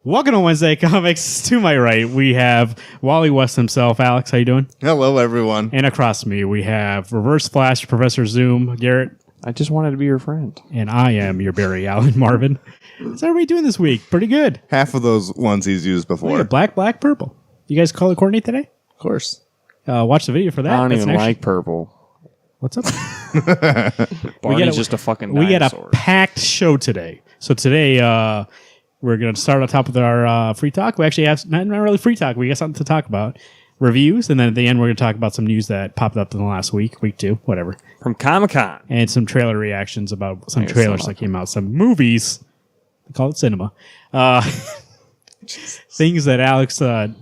Welcome to Wednesday Comics. To my right, we have Wally West himself. Alex, how you doing? Hello, everyone. And across me, we have Reverse Flash Professor Zoom, Garrett. I just wanted to be your friend. And I am your Barry Allen, Marvin. How's everybody doing this week? Pretty good. Half of those ones he's used before. Yeah, black, purple. You guys color coordinate today? Of course. Watch the video for that. I don't even like purple. What's up? Barney's just a fucking dinosaur. We got a packed show today. So today, we're going to start on top of our free talk. We actually have not really free talk. We got something to talk about. Reviews. And then at the end, we're going to talk about some news that popped up in the last week two, whatever. From Comic-Con. And some trailer reactions about some trailers that came out. Some movies. They call it cinema. Things that Alex, on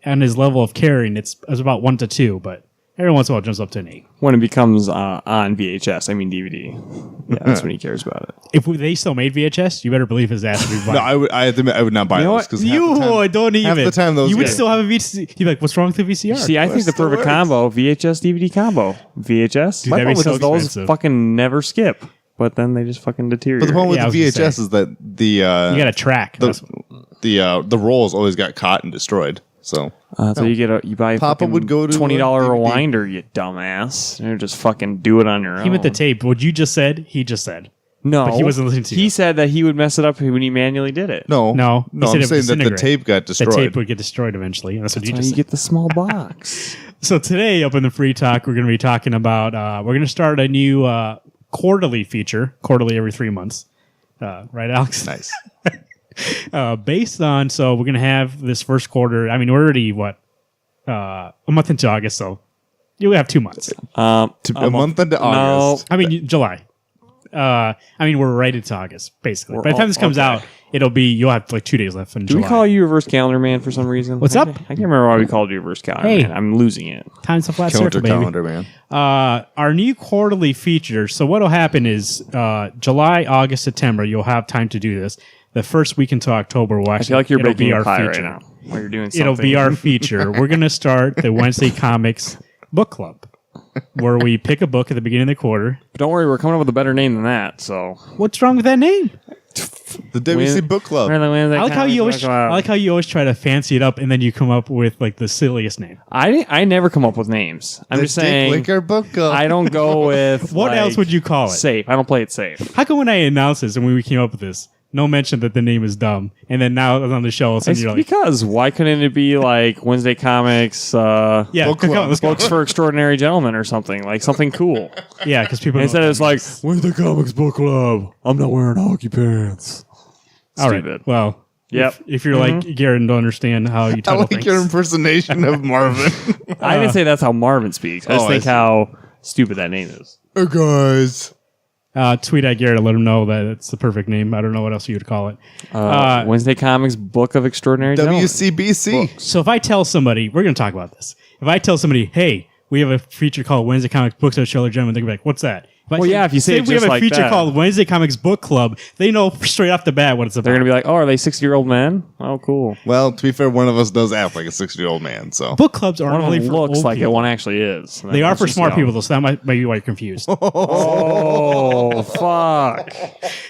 his level of caring, it's about 1 to 2, but every once in a while it jumps up to an 8. When it becomes on VHS, I mean DVD. Yeah, that's when he cares about it. If they still made VHS, you better believe his ass would be buying. No, I have to admit, I would not buy those. Because don't even. Half the time those you would still have a VCR. You'd be like, what's wrong with the VCR? See, I think the perfect combo, VHS, DVD combo. VHS, Dude, that'd be so those expensive. fucking never skip. But then they just fucking deteriorate. But the problem with the VHS is that you got a track. The rolls always got caught and destroyed. So you buy Papa would go to $20 rewinder, you dumbass. And just fucking do it on your own. He meant the tape. What you just said, he just said. No, but he wasn't listening to you. He said that he would mess it up when he manually did it. No. I'm saying that the tape got destroyed. The tape would get destroyed eventually. That's what you just said. You get the small box. So today, up in the free talk, we're going to be talking about. We're going to start a new quarterly feature. Quarterly every 3 months. Right, Alex? Nice. Based on, so we're going to have this first quarter. I mean, we're already, a month into August, so you'll have 2 months. A month into August. I mean, July. We're right into August, basically. By the time this comes out, you'll have like 2 days left in July. Do we call you Reverse Calendar Man for some reason? What's up? I can't remember why we called you Reverse Calendar Man. I'm losing it. Time's a flat Counter circle, baby. calendar, man. Our new quarterly feature. So what'll happen is July, August, September, you'll have time to do this. The first week into October will actually I feel like you're it'll baking be a our pie feature. right now. While you're doing something. It'll be our feature. We're going to start the Wednesday Comics Book Club, where we pick a book at the beginning of the quarter. But don't worry, we're coming up with a better name than that. So what's wrong with that name? The WC Book Club. I like how you always try to fancy it up, and then you come up with like the silliest name. I never come up with names. I'm just saying. Dick Licker Book Club. I don't go with. What else would you call it? Safe. I don't play it safe. How come when I announced this and when we came up with this, no mention that the name is dumb, and then now on the show, It's you're like, because why couldn't it be like Wednesday Comics? Book Club. Let's go. Books for Extraordinary Gentlemen or something like something cool. Yeah, because people Instead it's like Wednesday Comics Book Club. I'm not wearing hockey pants. All right. Stupid. Well, Yep. If you're like Garrett and don't understand how you I title like things. your impersonation of Marvin. I didn't say that's how Marvin speaks. I just think how stupid that name is. Hey, guys. Tweet at Garrett and let him know that it's the perfect name. I don't know what else you would call it. Wednesday Comics Book of Extraordinary Gentlemen. WCBC. So if I tell somebody, we're going to talk about this. If I tell somebody, hey, we have a feature called Wednesday Comics Books of Extraordinary Gentlemen, they're going to be like, what's that? If you say it we have just a like feature that. called Wednesday Comics Book Club, they know straight off the bat what it's about. They're going to be like, oh, are they 60-year-old men? Oh, cool. Well, to be fair, one of us does act like a 60-year-old man, so. Book clubs aren't One of really them for looks old like people. it, one actually is. They are for smart people, though, so that might be why you're confused. Oh, fuck.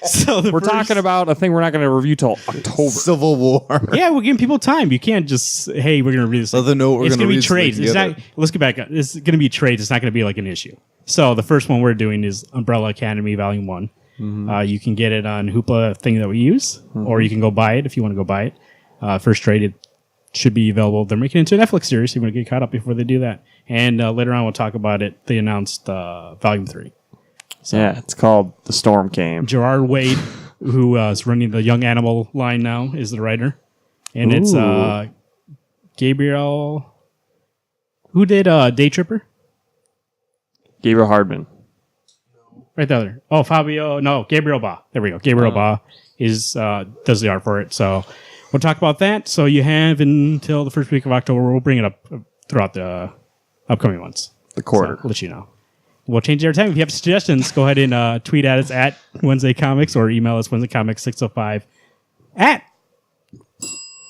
So We're talking about a thing we're not going to review till October. Civil War. Yeah, we're giving people time. You can't just, hey, we're going to read this. Let them know what we're It's going to be read. trades. It's not, let's get back. It's going to be trades. It's not going to be like an issue. So the first one we're doing is Umbrella Academy Volume 1. Mm-hmm. You can get it on Hoopla thing that we use, or you can go buy it if you want to go buy it. First trade, it should be available. They're making it into a Netflix series, so you want to get caught up before they do that. And later on, we'll talk about it. They announced Volume 3. So, yeah, it's called The Storm Came. Gerard Wade, who is running the Young Animal line now, is the writer. And it's Gabriel. Who did Day Tripper? Gabriel Hardman. Right there. Oh, Fabio. No, Gabriel Ba. There we go. Gabriel Ba does the art for it. So we'll talk about that. So you have until the first week of October. We'll bring it up throughout the upcoming months. The quarter. So we'll let you know. We'll change it every time. If you have suggestions, go ahead and tweet at us at Wednesday Comics or email us WednesdayComics605 at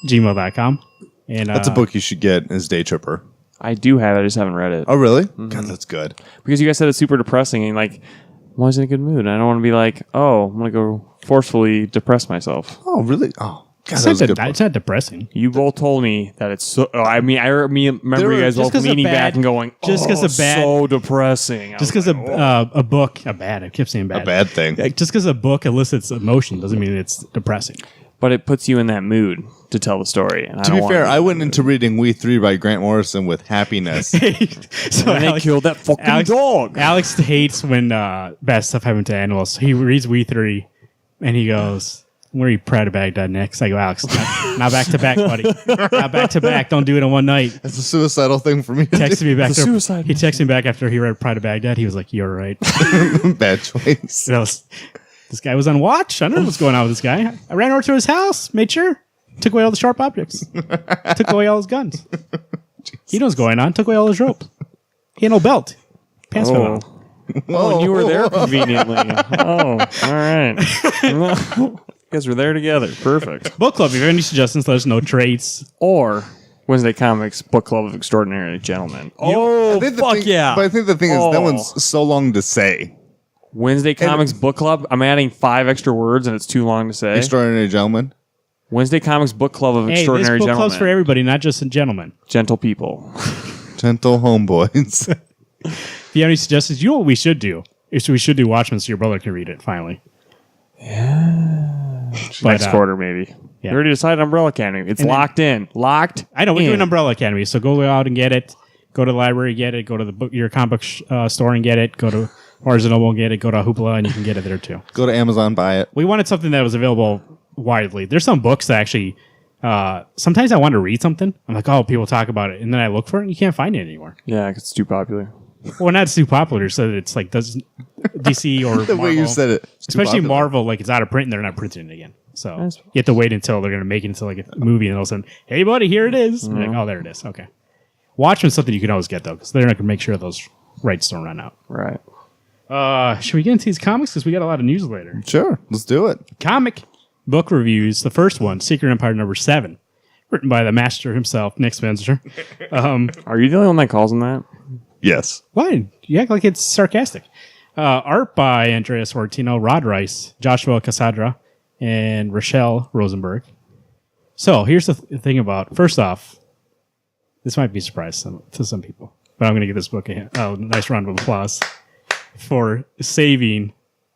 gmail.com. And That's a book you should get, is Day Tripper. I do have it. I just haven't read it. Oh, really? God, that's good. Because you guys said it's super depressing and like, I'm always in a good mood. And I don't want to be like, oh, I'm going to go forcefully depress myself. Oh, really? Oh, God, that was a good book. It's not depressing. You both told me that it's so. I remember you guys both leaning back and going, so depressing. Just because a book, I kept saying bad. A bad thing. Just because a book elicits emotion doesn't mean it's depressing. But it puts you in that mood to tell the story. And to be fair, I went into reading We Three by Grant Morrison with happiness. So they killed that fucking dog. Alex hates when bad stuff happens to animals. He reads We Three, and he goes, "Where are you proud of Baghdad next?" I go, "Alex, not back to back, buddy. Not back to back. Don't do it in one night." That's a suicidal thing for me. He texted me back. Suicide. He texted me back after he read Pride of Baghdad. He was like, "You're right." Bad choice. This guy was on watch. I don't know what's going on with this guy. I ran over to his house, made sure, took away all the sharp objects, took away all his guns. He knows what's going on. Took away all his rope. He had no belt. Pants fell out. Oh, and you were there conveniently. Oh, all right. You guys were there together. Perfect. Book club. If you have any suggestions, let us know. Trades. Or Wednesday Comics Book Club of Extraordinary Gentlemen. Oh, fuck yeah. But I think the thing is, that one's so long to say. Wednesday Comics Book Club. I'm adding 5 extra words, and it's too long to say. Extraordinary Gentlemen. Wednesday Comics Book Club of Extraordinary this book Gentlemen. club's for everybody, not just gentlemen. Gentle people. Gentle homeboys. If you have any suggestions, you know what we should do? Is we should do Watchmen so your brother can read it, finally. Yeah. But, Next quarter, maybe. Yeah. We already decided Umbrella Academy. It's locked in. Locked I know, we're in. doing Umbrella Academy, so go out and get it. Go to the library, get it. Go to your comic book store and get it. Go to Barnes & Noble and get it. Go to Hoopla and you can get it there too. Go to Amazon, buy it. We wanted something that was available widely. There's some books that actually, sometimes I want to read something. I'm like, oh, people talk about it. And then I look for it and you can't find it anymore. Yeah, 'cause it's too popular. Well, not too popular, so it's like does DC or The Marvel, way you said it. especially Marvel, like it's out of print and they're not printing it again. So you have to wait until they're going to make it into like a movie, and all of a sudden, hey, buddy, here it is. And you're like, oh, there it is. Okay. Watchmen's something you can always get though, because they're not going to make sure those rights don't run out. Right. Should we get into these comics? Because we got a lot of news later. Sure, let's do it. Comic book reviews. The first one, Secret Empire #7, written by the master himself, Nick Spencer. Are you the only one that calls him that? Yes. Why? You act like it's sarcastic. Art by Andreas Sorrentino, Rod Rice, Joshua Casadra, and Rochelle Rosenberg. So here's the thing about, first off, this might be a surprise to some people, but I'm going to give this book a nice round of applause for saving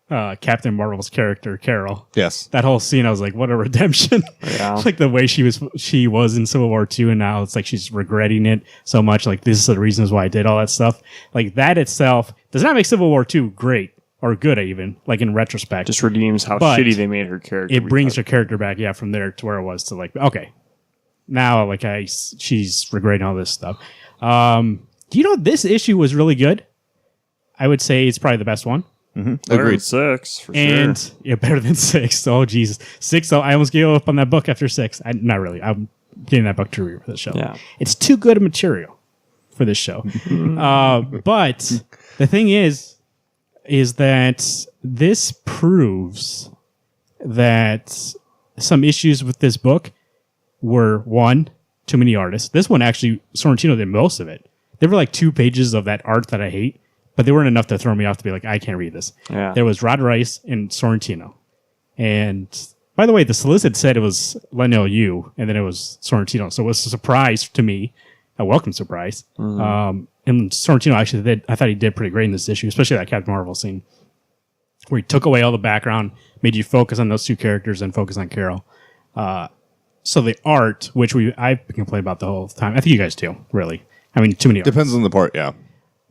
Captain Marvel's character, Carol. Yes. That whole scene, I was like, what a redemption. Yeah. Like the way she was in Civil War II, and now it's like she's regretting it so much. Like, this is the reasons why I did all that stuff. Like, that itself does not make Civil War II great or good, even, like in retrospect. Just redeems how shitty they made her character. It brings her character back, from there to where it was to like, okay, now like she's regretting all this stuff. Do you know this issue was really good? I would say it's probably the best one. Mm-hmm. Agreed. Agreed. 6 for And sure. yeah, better than 6. Oh Jesus, 6. I almost gave up on that book after 6. Not really. I'm getting that book to read for the show. Yeah. It's too good a material for this show. But the thing is that this proves that some issues with this book were, one, too many artists. This one actually, Sorrentino did most of it. There were like 2 pages of that art that I hate, but they weren't enough to throw me off to be like, I can't read this. Yeah. There was Rod Rice and Sorrentino. And by the way, the solicit said it was Lionel Yu, and then it was Sorrentino. So it was a surprise to me, a welcome surprise. And Sorrentino actually I thought he did pretty great in this issue, especially that Captain Marvel scene, where he took away all the background, made you focus on those 2 characters and focus on Carol. So the art, which I've been complaining about the whole time, I think you guys too, really. I mean, too many artists. Depends on the part, yeah.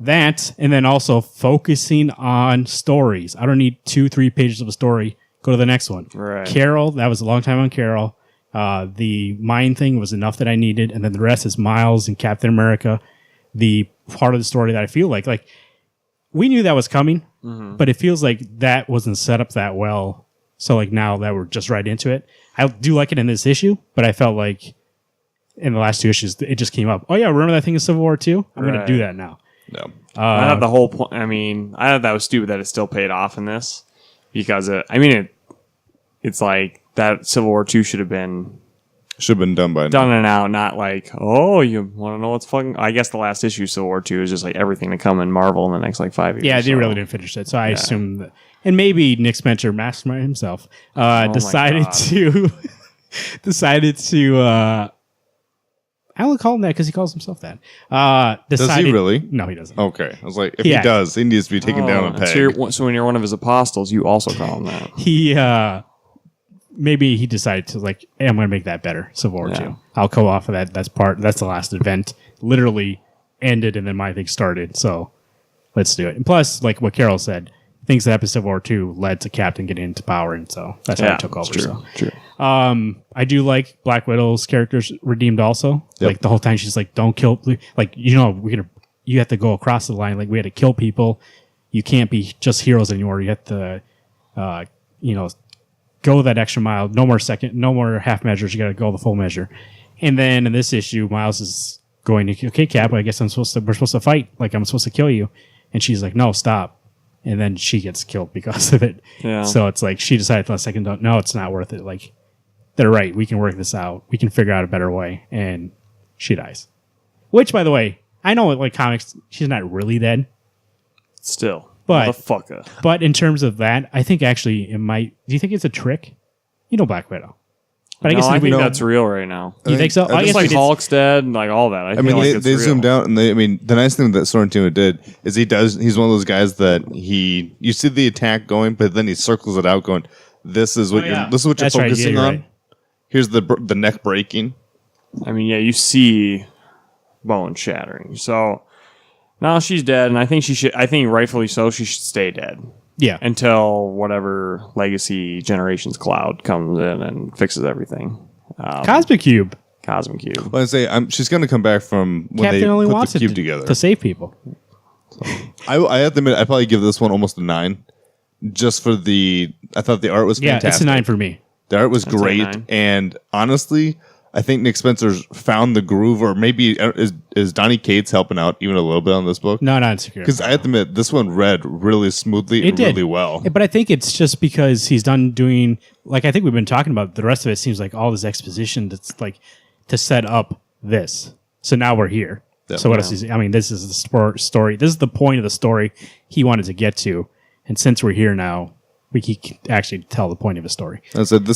That, and then also focusing on stories. I don't need 2-3 pages of a story. Go to the next one. Right. Carol, that was a long time on Carol. The mine thing was enough that I needed, and then the rest is Miles and Captain America. The part of the story that I feel like we knew that was coming, but it feels like that wasn't set up that well. So like now that we're just right into it, I do like it in this issue, but I felt like in the last 2 issues it just came up. Oh yeah, remember that thing in Civil War II? I'm going to do that now. No. I thought the whole point. I mean, I thought that was stupid that it still paid off in this because it's like that Civil War II should have been done by now. done and out, not like, oh, you want to know what's fucking. I guess the last issue of Civil War II is just like everything to come in Marvel in the next like 5 years. Yeah, they really didn't finish it, so I assume that. And maybe Nick Spencer, mastermind himself, decided to decided to. I only call him that because he calls himself that. Does he really? No, he doesn't. Okay. I was like, if he does, he needs to be taken down a peg. So when you're one of his apostles, you also call him that. He maybe he decided to like, hey, I'm going to make that better. Civil War 2. I'll go off of that. That's the last event. Literally ended, and then my thing started. So let's do it. And plus, like what Carol said, things that happened in Civil War 2 led to Captain getting into power, and so that's how he took over. True. I do like Black Widow's characters redeemed also. Yep. Like the whole time she's like, don't kill, like, you have to go across the line. Like we had to kill people. You can't be just heroes anymore. You have to, go that extra mile. No more half measures. You got to go the full measure. And then in this issue, Miles is going to, okay, Cap, I guess we're supposed to fight. Like I'm supposed to kill you. And she's like, no, stop. And then she gets killed because of it. Yeah. So it's like she decided last second, no, it's not worth it. Like they're right. We can work this out. We can figure out a better way. And she dies. Which, by the way, I know like comics, she's not really dead. Still. But, motherfucker. But in terms of that, I think actually it might. Do you think it's a trick? You know Black Widow. But I think that's real right now. You think so? I guess like Hulk's dead and like all that. I mean, like they zoomed out, and the nice thing that Sorrentino did is he's one of those guys that you see the attack going, but then he circles it out, going, "This is what you're focusing on. Right. Here's the neck breaking." I mean, yeah, you see bone shattering. So now she's dead, and I think rightfully so, she should stay dead. Yeah. Until whatever Legacy Generations cloud comes in and fixes everything. Cosmic Cube. Well, I say she's going to come back from when Captain they only put wants the cube together to save people. So, I have to admit, I'd probably give this one almost a 9, just for I thought the art was fantastic. Yeah, it's a 9 for me. The art was great, and honestly, I think Nick Spencer's found the groove, or maybe is Donnie Cates helping out even a little bit on this book? No, not insecure. Because I have to admit, this one read really smoothly and really well. But I think it's just because he's done doing, like I think we've been talking about, the rest of it seems like all this exposition that's like to set up this. So now we're here. Yep. So what else is, this is the story. This is the point of the story he wanted to get to. And since we're here now, we can actually tell the point of a story. I said,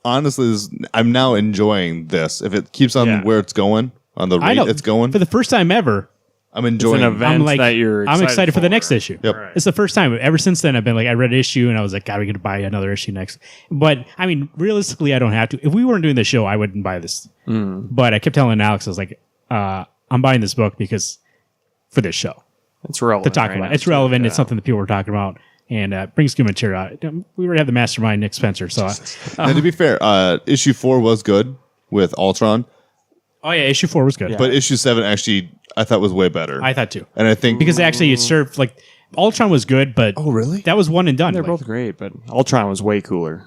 I'm now enjoying this. If it keeps on where it's going, on the rate it's going. For the first time ever, I'm enjoying an event that you're I'm excited for the next issue. Yep. Right. It's the first time. Ever since then, I've been like, I read an issue and I was like, God, we could buy another issue next. But, realistically, I don't have to. If we weren't doing the show, I wouldn't buy this. But I kept telling Alex, I was like, I'm buying this book because for this show. It's relevant. To talk about. It's relevant. It's something that people are talking about. And brings good material. We already have the mastermind, Nick Spencer. So, now, to be fair, issue 4 was good with Ultron. Oh yeah, issue 4 was good. But issue 7 actually, I thought was way better. I thought too, and I think because actually it served like Ultron was good, but really, that was one and done. They're both great, but Ultron was way cooler.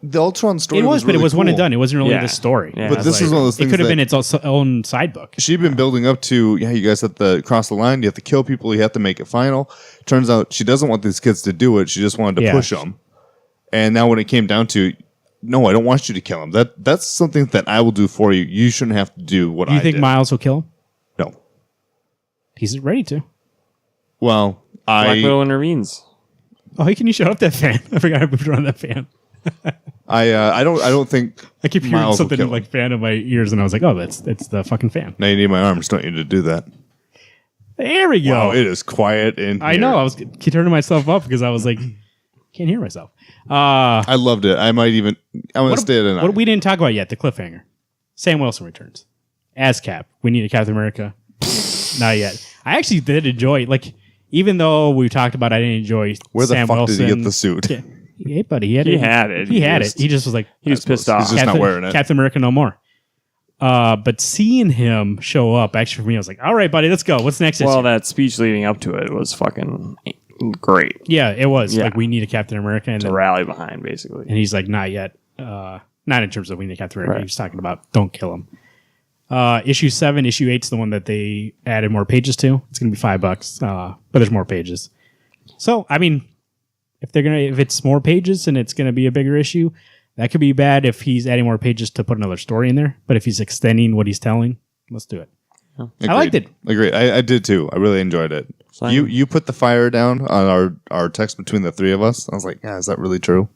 The Ultron story but really it was cool. one and done. It wasn't really the story. Yeah, but this is one of those things. It could have been its own side book. She'd been building up to, you guys have to cross the line. You have to kill people. You have to make it final. Turns out she doesn't want these kids to do it. She just wanted to push them. And now when it came down to, no, I don't want you to kill him. That's something that I will do for you. You shouldn't have to do what I did. Do you think Miles will kill him? No. He's ready to. Well, Black Widow intervenes. Oh, hey, can you shut up that fan? I forgot I moved around that fan. I don't think I keep hearing something like fan in my ears, and I was like, oh, it's the fucking fan. Now you need my arms, don't you, to do that? There we go. Wow, it is quiet in here. I know. I was turning myself up because I was like, can't hear myself. I loved it. I'm gonna stay at a 9. What we didn't talk about yet, the cliffhanger. Sam Wilson returns as Cap. We need a Captain America. Not yet. I actually did enjoy, like, even though we talked about I didn't enjoy Where Sam the fuck Wilson, did he get the suit? Yeah, buddy, he had it. He had it. He just was like, he was pissed off. He's just not wearing it. Captain America no more. But seeing him show up, actually for me, I was like, all right, buddy, let's go. What's next? Well, that speech leading up to it was fucking great. Yeah, it was. Yeah. Like, we need a Captain America. And to rally behind, basically. And he's like, not yet. Not in terms of we need a Captain America. Right. He was talking about don't kill him. Issue 7, issue 8 is the one that they added more pages to. It's going to be $5, but there's more pages. So, if it's more pages and it's going to be a bigger issue, that could be bad if he's adding more pages to put another story in there. But if he's extending what he's telling, let's do it. Yeah. I liked it. Agreed. I did too. I really enjoyed it. You put the fire down on our text between the three of us. I was like, yeah, is that really true?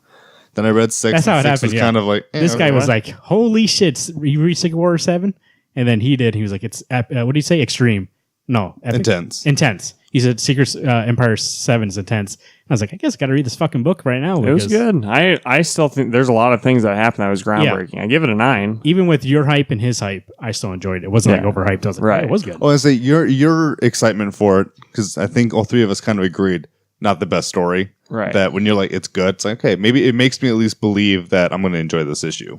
Then I read 6. That's how it Six happened. was kind of like this guy was like, "Holy shit!" You read Secret War 7, and then he did. He was like, "It's what do you say? Extreme? No, epic? Intense." He said, "Secret Empire 7 is intense." I was like, "I guess I got to read this fucking book right now." It was good. I still think there's a lot of things that happened that was groundbreaking. Yeah. I give it a 9. Even with your hype and his hype, I still enjoyed it. It wasn't like overhyped. I was like, right. It was good. Well, I say your excitement for it, because I think all three of us kind of agreed, not the best story. Right. That when you're like, it's good, it's like, okay, maybe it makes me at least believe that I'm going to enjoy this issue.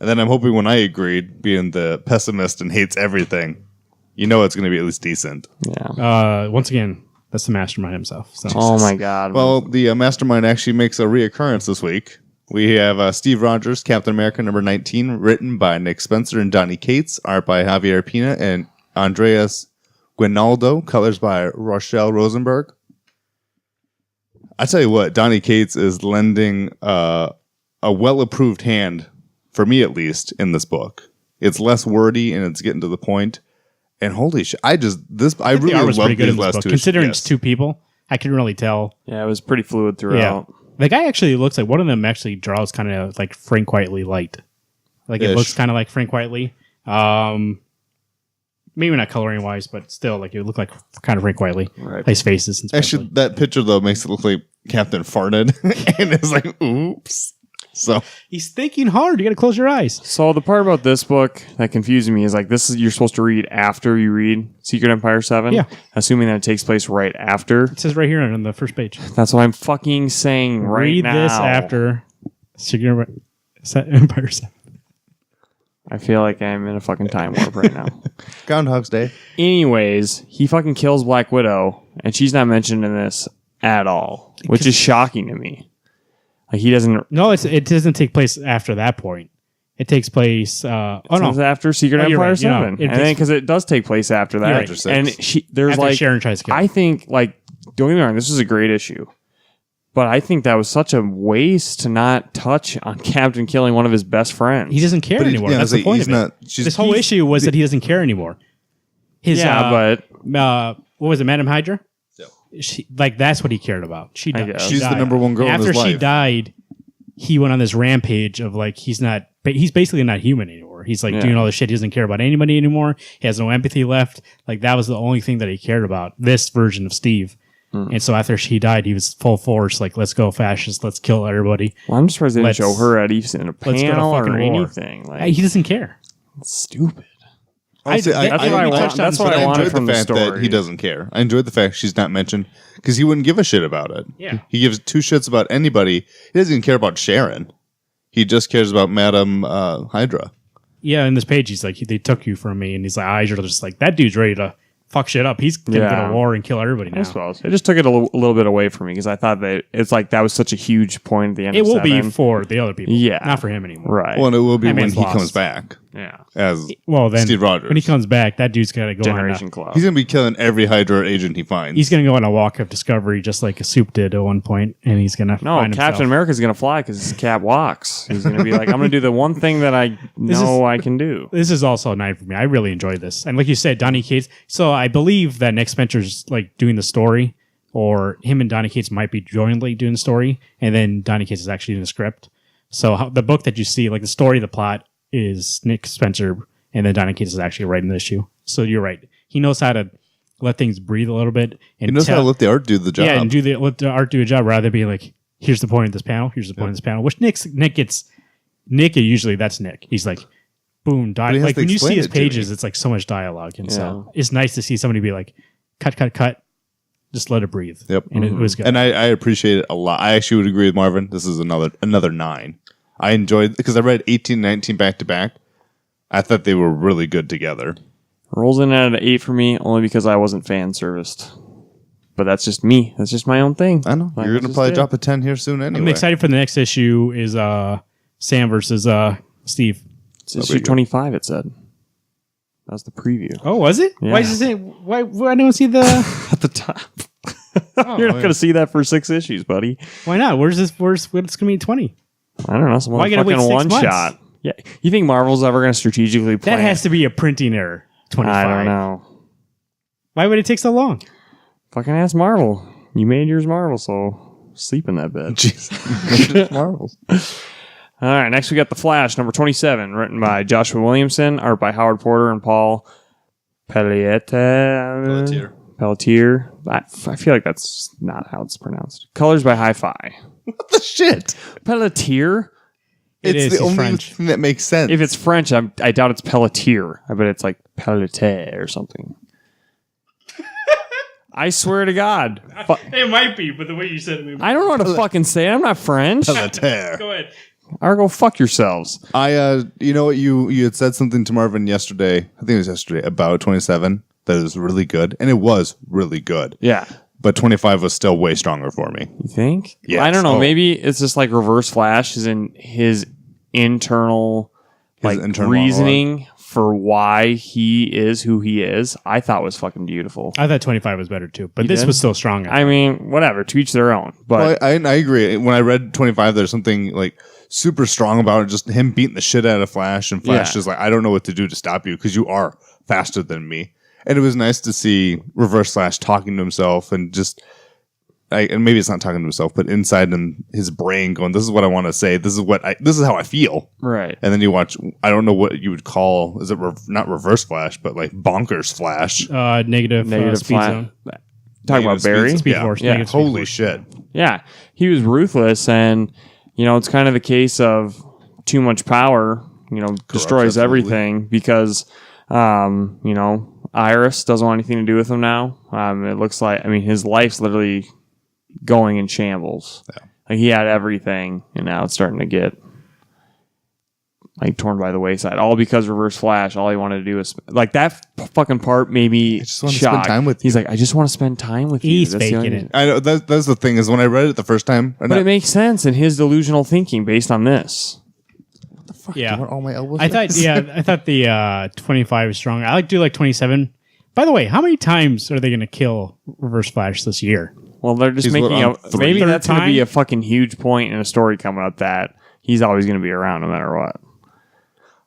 And then I'm hoping when I agreed, being the pessimist and hates everything, it's going to be at least decent. Yeah. Once again, that's the mastermind himself. So. Oh my God. Well, the mastermind actually makes a reoccurrence this week. We have Steve Rogers, Captain America number 19, written by Nick Spencer and Donny Cates, art by Javier Pina and Andreas Guinaldo, colors by Rochelle Rosenberg. I tell you what, Donny Cates is lending a well-approved hand, for me at least, in this book. It's less wordy and it's getting to the point. And holy shit, I really love these last two. Considering it's two people, I can really tell. Yeah, it was pretty fluid throughout. Yeah. The guy actually looks like one of them actually draws kind of like Frank Whiteley light. Like it looks kind of like Frank Whiteley. Maybe not coloring wise, but still, like it looked like kind of Frank Whiteley. Right. His faces. And actually, that picture though makes it look like Captain farted, and it's like, oops. So he's thinking hard. You got to close your eyes. So the part about this book that confused me is like you're supposed to read after you read Secret Empire 7. Yeah. Assuming that it takes place right after. It says right here on the first page. That's what I'm fucking saying right now. Read this after Secret Empire 7. I feel like I'm in a fucking time warp right now. Groundhog's Day. Anyways, he fucking kills Black Widow, and she's not mentioned in this at all, which is shocking to me. Like he doesn't. No, it doesn't take place after that point. It takes place. After Secret Empire right. 7, and then because it does take place after that. Right. And there's after like Sharon tries to kill. I think don't get me wrong, this is a great issue. But I think that was such a waste to not touch on Captain killing one of his best friends. He doesn't care anymore. That's the point of it. This whole issue was that he doesn't care anymore. But what was it, Madam Hydra? That's what he cared about. She died. She's the number one girl in his life. After she died, he went on this rampage of like he's basically not human anymore. He's like doing all this shit. He doesn't care about anybody anymore. He has no empathy left. Like that was the only thing that he cared about. This version of Steve. And so after she died, he was full force, like, let's go fascists, let's kill everybody. Well, I'm surprised they didn't show her at even in a panel or anything. Like, he doesn't care. It's stupid. That's what I wanted from the story. That he doesn't care. I enjoyed the fact she's not mentioned because he wouldn't give a shit about it. Yeah. He gives two shits about anybody. He doesn't even care about Sharon. He just cares about Madam Hydra. Yeah, in this page, he's like, they took you from me. And he's like, Hydra's just like, that dude's ready to fuck shit up. He's going to go to war and kill everybody now. I suppose. It just took it a little bit away from me because I thought that it's like that was such a huge point at the end of 7. It will be for the other people. Yeah. Not for him anymore. Right. Well, and it will be when he comes back. Yeah. As then Steve Rogers. When he comes back, that dude's got to go Generation Club. He's going to be killing every Hydra agent he finds. He's going to go on a walk of discovery just like a Soup did at one point, and he's going to find Captain America's going to fly because Cap walks. He's going to be like, I'm going to do the one thing that I know I can do. This is also a 9 for me. I really enjoyed this. And like you said, Donny Cates. So I believe that Nick Spencer's like doing the story, or him and Donny Cates might be jointly doing the story, and then Donny Cates is actually doing the script. So the book that you see, like the story, the plot is Nick Spencer, and then Donny Cates is actually writing the issue. So you're right. He knows how to let things breathe a little bit. And he knows how to let the art do the job. Yeah, and let the art do a job rather than being like, here's the point of this panel, here's the point of this panel. Which Nick usually that's Nick. He's like, boom, dialogue. Like when you see his pages, it's like so much dialogue. And so it's nice to see somebody be like, cut. Just let it breathe. Yep. And it was good. And I appreciate it a lot. I actually would agree with Marvin. This is another 9. I enjoyed because I read 18, 19 back to back. I thought they were really good together. Rolls in at an 8 for me only because I wasn't fan serviced. But that's just me. That's just my own thing. I know. You're going to probably drop a 10 here soon anyway. I'm excited for the next issue is Sam versus Steve. It's issue 25, it said. That was the preview. Oh, was it? Yeah. Why is it? Why I don't see the at the top? You're not going to see that for 6 issues, buddy. Why not? Where's it's going to be 20? I don't know. Some why gotta wait 6 one months? Shot. Yeah. You think Marvel's ever going to strategically plan? That has to be a printing error. 25. I don't know. Why would it take so long? Fucking ask Marvel. You made yours Marvel, so Sleep in that bed. Jeez. Marvels. All right, next we got The Flash, number 27, written by Joshua Williamson, art by Howard Porter and Paul Pelletier. I feel like that's not how it's pronounced. Colors by Hi-Fi. What the shit? Pelletier? It's the only thing that makes sense. If it's French, I doubt it's Pelletier. I bet it's like Pelletier or something. I swear to God. It might be, but the way you said it. I don't know how to fucking say it. I'm not French. Pelletier. Go ahead. Or go fuck yourselves. You know what? You had said something to Marvin yesterday. I think it was yesterday about 27 that was really good, and it was really good. Yeah. But 25 was still way stronger for me. You think? Yes. I don't know. Maybe it's just like Reverse Flash is in his internal reasoning for why he is who he is. I thought was fucking beautiful. I thought 25 was better too, but this was still stronger. I mean, whatever. To each their own. But I agree. When I read 25, there's something like super strong about it. Just him beating the shit out of Flash, and Flash is like, I don't know what to do to stop you because you are faster than me. And it was nice to see Reverse Flash talking to himself and just, and maybe it's not talking to himself, but inside in his brain going, this is what I want to say. This is how I feel. Right. And then you watch, I don't know what you would call, is it not Reverse Flash, but like Bonkers Flash. Negative speed zone. Talking about Barry? Speed force. Yeah. Holy shit. Yeah. He was ruthless, and, it's kind of the case of too much power, destroys everything because, Iris doesn't want anything to do with him now. It looks like, his life's literally going in shambles. Yeah. Like he had everything, and now it's starting to get like torn by the wayside. All because Reverse Flash, all he wanted to do is like that fucking part made me shocked. Spend time with you. He's like, I just want to spend time with you. He's faking it. I know that's the thing is when I read it the first time, but it makes sense in his delusional thinking based on this. Fuck, yeah, all my elbows. I thought the 25 was strong. I do like 27. By the way, how many times are they going to kill Reverse Flash this year? Well, they're just making maybe that's going to be a fucking huge point in a story coming up that he's always going to be around no matter what.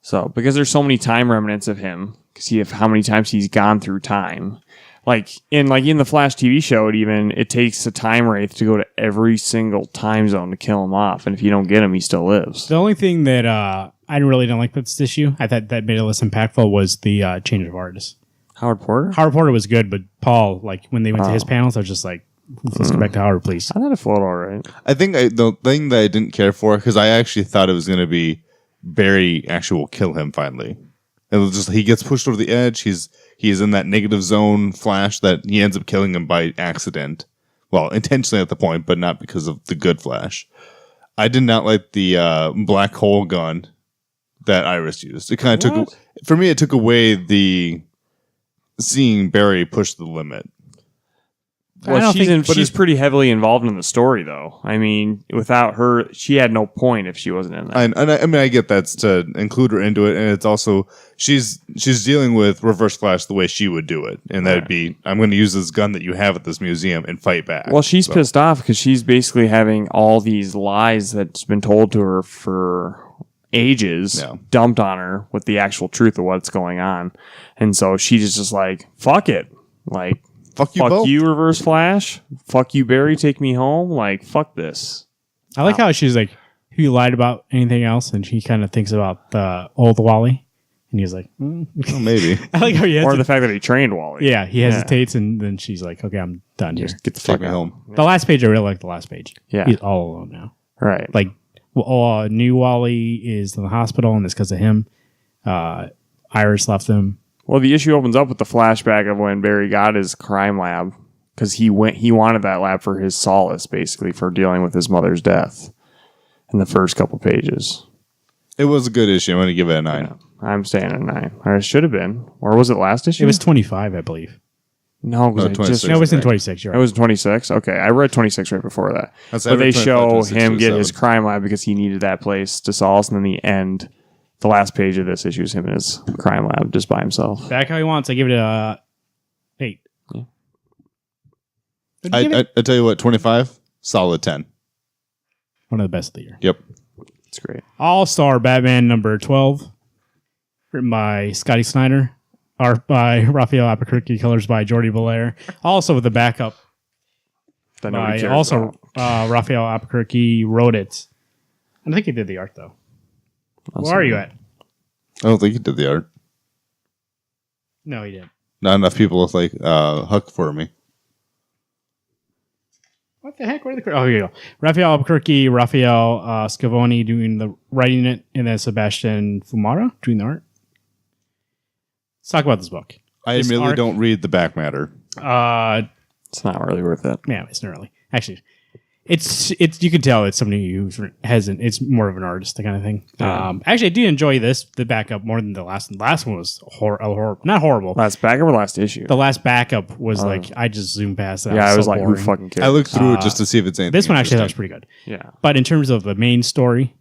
So because there's so many time remnants of him, see if how many times he's gone through time. Like in the Flash TV show, it takes a time wraith to go to every single time zone to kill him off, and if you don't get him, he still lives. The only thing that I really don't like this issue, I thought that made it less impactful, was the change of artist. Howard Porter? Howard Porter was good, but Paul, like when they went to his panels, I was just like, let's go back to Howard, please. I thought it flowed all right. I think the thing that I didn't care for, because I actually thought it was going to be Barry actually will kill him finally. It was just he gets pushed over the edge. He's in that negative zone Flash that he ends up killing him by accident. Well, intentionally at the point, but not because of the good Flash. I did not like the black hole gun that Iris used. It kind of for me, it took away the seeing Barry push the limit. Well, she's pretty heavily involved in the story, though. I mean, without her, she had no point if she wasn't in that. I get that's to include her into it, and it's also she's dealing with Reverse Flash the way she would do it, and that'd be, I'm going to use this gun that you have at this museum and fight back. Well, she's pissed off because she's basically having all these lies that's been told to her for ages dumped on her with the actual truth of what's going on, and so she's just like, fuck it, like. Fuck you, Reverse Flash. Fuck you, Barry. Take me home. Like, fuck this. I like how she's like, have you lied about anything else? And she kind of thinks about the old Wally. And he's like, well, maybe. I like how he or the fact that he trained Wally. Yeah, he hesitates, and then she's like, okay, I'm done here. Get the fuck home. The last page, I really like the last page. Yeah. He's all alone now. Right. Like, new Wally is in the hospital, and it's because of him. Iris left him. Well, the issue opens up with the flashback of when Barry got his crime lab because he wanted that lab for his solace, basically, for dealing with his mother's death in the first couple pages. It was a good issue. I'm going to give it a 9. Yeah, I'm staying at 9. Or it should have been. Or was it last issue? It was 25, I believe. No, it was in 26. You're right. It was 26? Okay, I read 26 right before that. But they show him get his crime lab because he needed that place to solace, and then the end... The last page of this issue is him in his crime lab just by himself. Back how he wants. I give it a 8. Yeah. I tell you what, 25, solid 10. One of the best of the year. Yep. It's great. All-Star Batman number 12. Written by Scotty Snyder. Art by Raphael Albuquerque. Colors by Jordi Belair. Also with the backup Also, Raphael Albuquerque wrote it. I think he did the art, though. Where are you at? I don't think he did the art. No, he didn't. Not enough people with Huck for me. What the heck? Where the? Oh, here you go. Raphael Albuquerque, Raphael Scavoni doing the writing it, and then Sebastian Fumara doing the art. Let's talk about this book. I admittedly don't read the back matter. It's not really worth it. Yeah, it's not really. Actually, it's you can tell it's somebody who hasn't. It's more of an artist kind of thing. Yeah. Actually, I did enjoy the backup more than the last one. The last one was not horrible. Last backup or last issue? The last backup was I just zoomed past that. Yeah, I was so like, boring. who fucking cares? I looked through it just to see if it's anything. This one actually looks pretty good. Yeah, but in terms of the main story,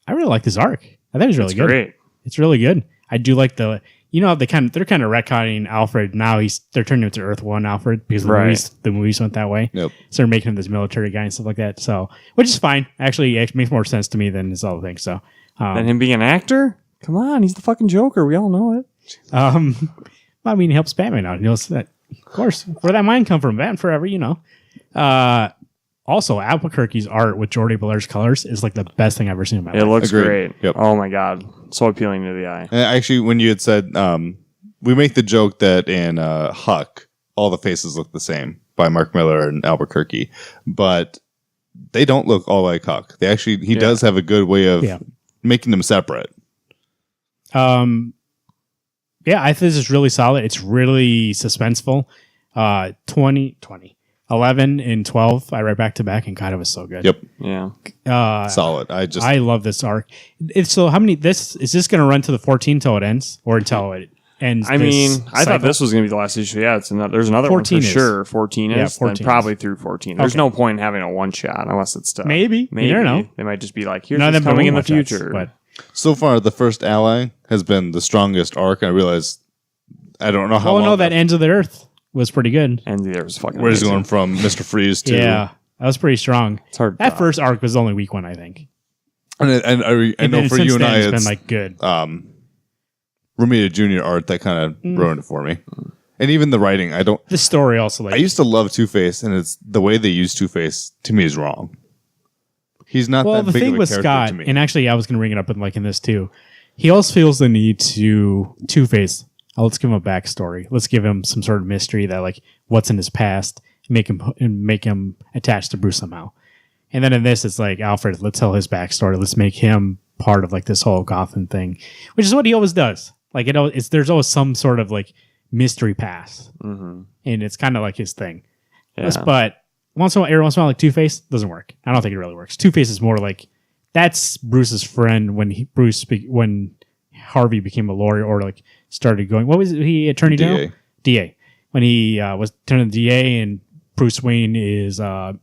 I really like this arc. I think it was really good. Great. It's really good. I do like they're kind of retconning Alfred. Now they're turning him to Earth 1 Alfred because the movies went that way. Yep. So they're making him this military guy and stuff like that. So, which is fine. Actually, it makes more sense to me than this other thing. So, and him being an actor? Come on, he's the fucking Joker. We all know it. I mean, he helps Batman out. He knows that, of course. Where that mind come from? Batman Forever, Also, Albuquerque's art with Jordi Belair's colors is like the best thing I've ever seen in my life. It looks Agreed. great. Yep. Oh my god, so appealing to the eye. Actually, when you had said, we make the joke that in Huck, all the faces look the same by Mark Miller and Albuquerque, but they don't look all like Huck. He does have a good way of making them separate. I think this is really solid. It's really suspenseful. 11 and 12, I read back to back, and God, it was so good. Yep. Yeah. Solid. I love this arc. So how many? Is this going to run to the 14 till it ends, or until it ends? I thought this was going to be the last issue. Yeah, there's another 14 one for is. sure. 14 is. 14 then probably through 14. There's no point in having a one shot unless it's stuff. Maybe. You don't know. They might just be like, here's what's coming in the future. But so far, the first Ally has been the strongest arc. I realize I don't know how long. No, that Ends of the Earth was pretty good. And there was fucking. Where's going from Mr. Freeze to? Yeah, that was pretty strong. It's hard. That first arc was the only weak one, I think. And I know for you and I, it's been like good. Romita Jr. art that kind of ruined it for me. And even the writing, The story also I used to love Two-Face, and it's the way they use Two-Face to me is wrong. He's not that big of a character Scott, to me. and actually I was going to bring it up in this too. He also feels the need to Two-Face. Let's give him a backstory. Let's give him some sort of mystery that what's in his past, make him attached to Bruce somehow. And then in this, it's like Alfred. Let's tell his backstory. Let's make him part of this whole Gotham thing, which is what he always does. There's always some sort of mystery past, and it's kind of like his thing. Yeah. But every once in a while, Two-Face doesn't work. I don't think it really works. Two-Face is more that's Bruce's friend when Harvey became a lawyer or started going. What was it? He attorney general? DA. When he was turning the DA, and Bruce Wayne is a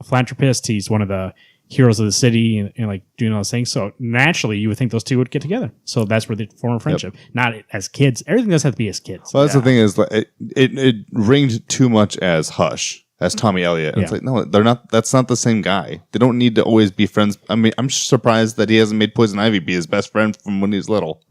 philanthropist. He's one of the heroes of the city and doing all those things. So naturally, you would think those two would get together. So that's where they form a friendship. Not as kids. Everything does have to be as kids. Well, that's the thing is it ringed too much as Hush. As Tommy Elliott. And it's no, they're not. That's not the same guy. They don't need to always be friends. I mean, I'm surprised that he hasn't made Poison Ivy be his best friend from when he was little.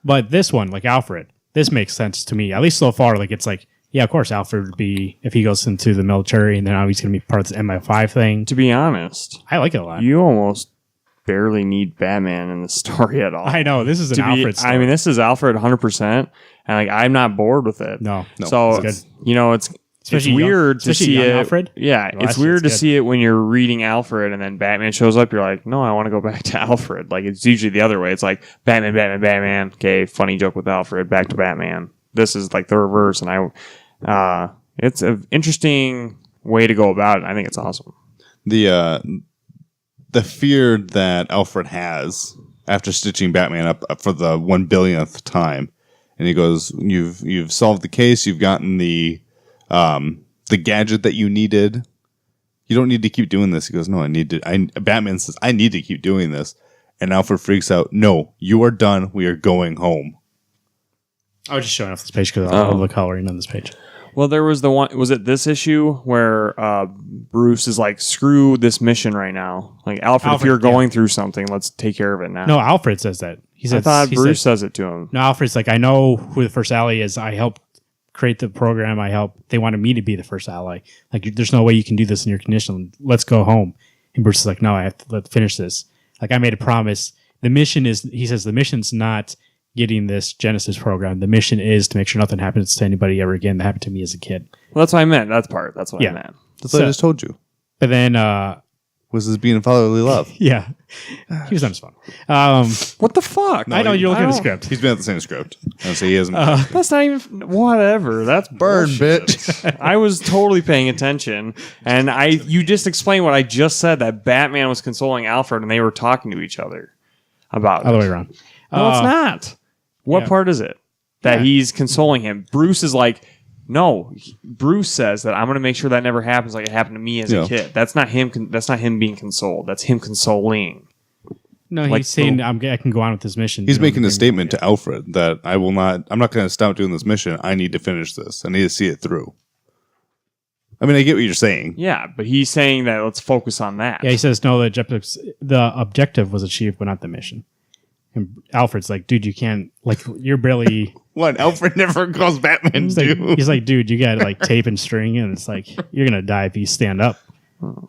But this one, Alfred, this makes sense to me. At least so far, it's yeah, of course, Alfred would be, if he goes into the military, and then now he's going to be part of the MI5 thing. To be honest, I like it a lot. You almost barely need Batman in the story at all. I know. This is an Alfred story. I mean, this is Alfred 100%, and I'm not bored with it. No. So, it's good. It's weird to see it. Alfred? Yeah, it's weird to see it when you're reading Alfred and then Batman shows up. You're like, no, I want to go back to Alfred. It's usually the other way. It's like Batman. Okay, funny joke with Alfred. Back to Batman. This is the reverse, and it's an interesting way to go about it. I think it's awesome. The fear that Alfred has after stitching Batman up for the 1 billionth time, and he goes, "You've solved the case. You've gotten the gadget that you needed. You don't need to keep doing this." He goes, "No, I need to." Batman says, "I need to keep doing this," and Alfred freaks out. "No, you are done. We are going home." I was just showing off this page because I love the coloring on this page. Well, there was the one. Was it this issue where Bruce is screw this mission right now? Alfred, if you're going through something, let's take care of it now. No, Alfred says that. I thought Bruce says it to him. No, Alfred's I know who the first ally is. I helped create the program. I helped. They wanted me to be the first ally. Like, there's no way you can do this in your condition. Let's go home. And Bruce is like, no, I have to finish this. Like, I made a promise. The mission is, he says, the mission's not getting this Genesis program. The mission is to make sure nothing happens to anybody ever again that happened to me as a kid. Well, that's what I meant. That's what I meant. That's what I just told you. But then, was this being fatherly love? Yeah, he was on his phone. What the fuck? I know you're looking at the script. He's been at the same script. And so he hasn't. That's not even whatever. That's burn, bullshit. bitch. I was totally paying attention, and you just explained what I just said. That Batman was consoling Alfred, and they were talking to each other about Other way around. No, it's not. What part is it that he's consoling him? Bruce is like, no. Bruce says that I'm going to make sure that never happens like it happened to me as a kid. That's not him. That's not him being consoled. That's him consoling. No, he's saying I can go on with this mission. He's making a statement to Alfred that I'm not going to stop doing this mission. I need to finish this. I need to see it through. I mean, I get what you're saying. Yeah, but he's saying that let's focus on that. Yeah, he says, no, the objective was achieved, but not the mission. And Alfred's like, dude, you can't, like, you're barely... What? Alfred never calls Batman, he's like, dude, you got like tape and string, and it's like, you're going to die if you stand up.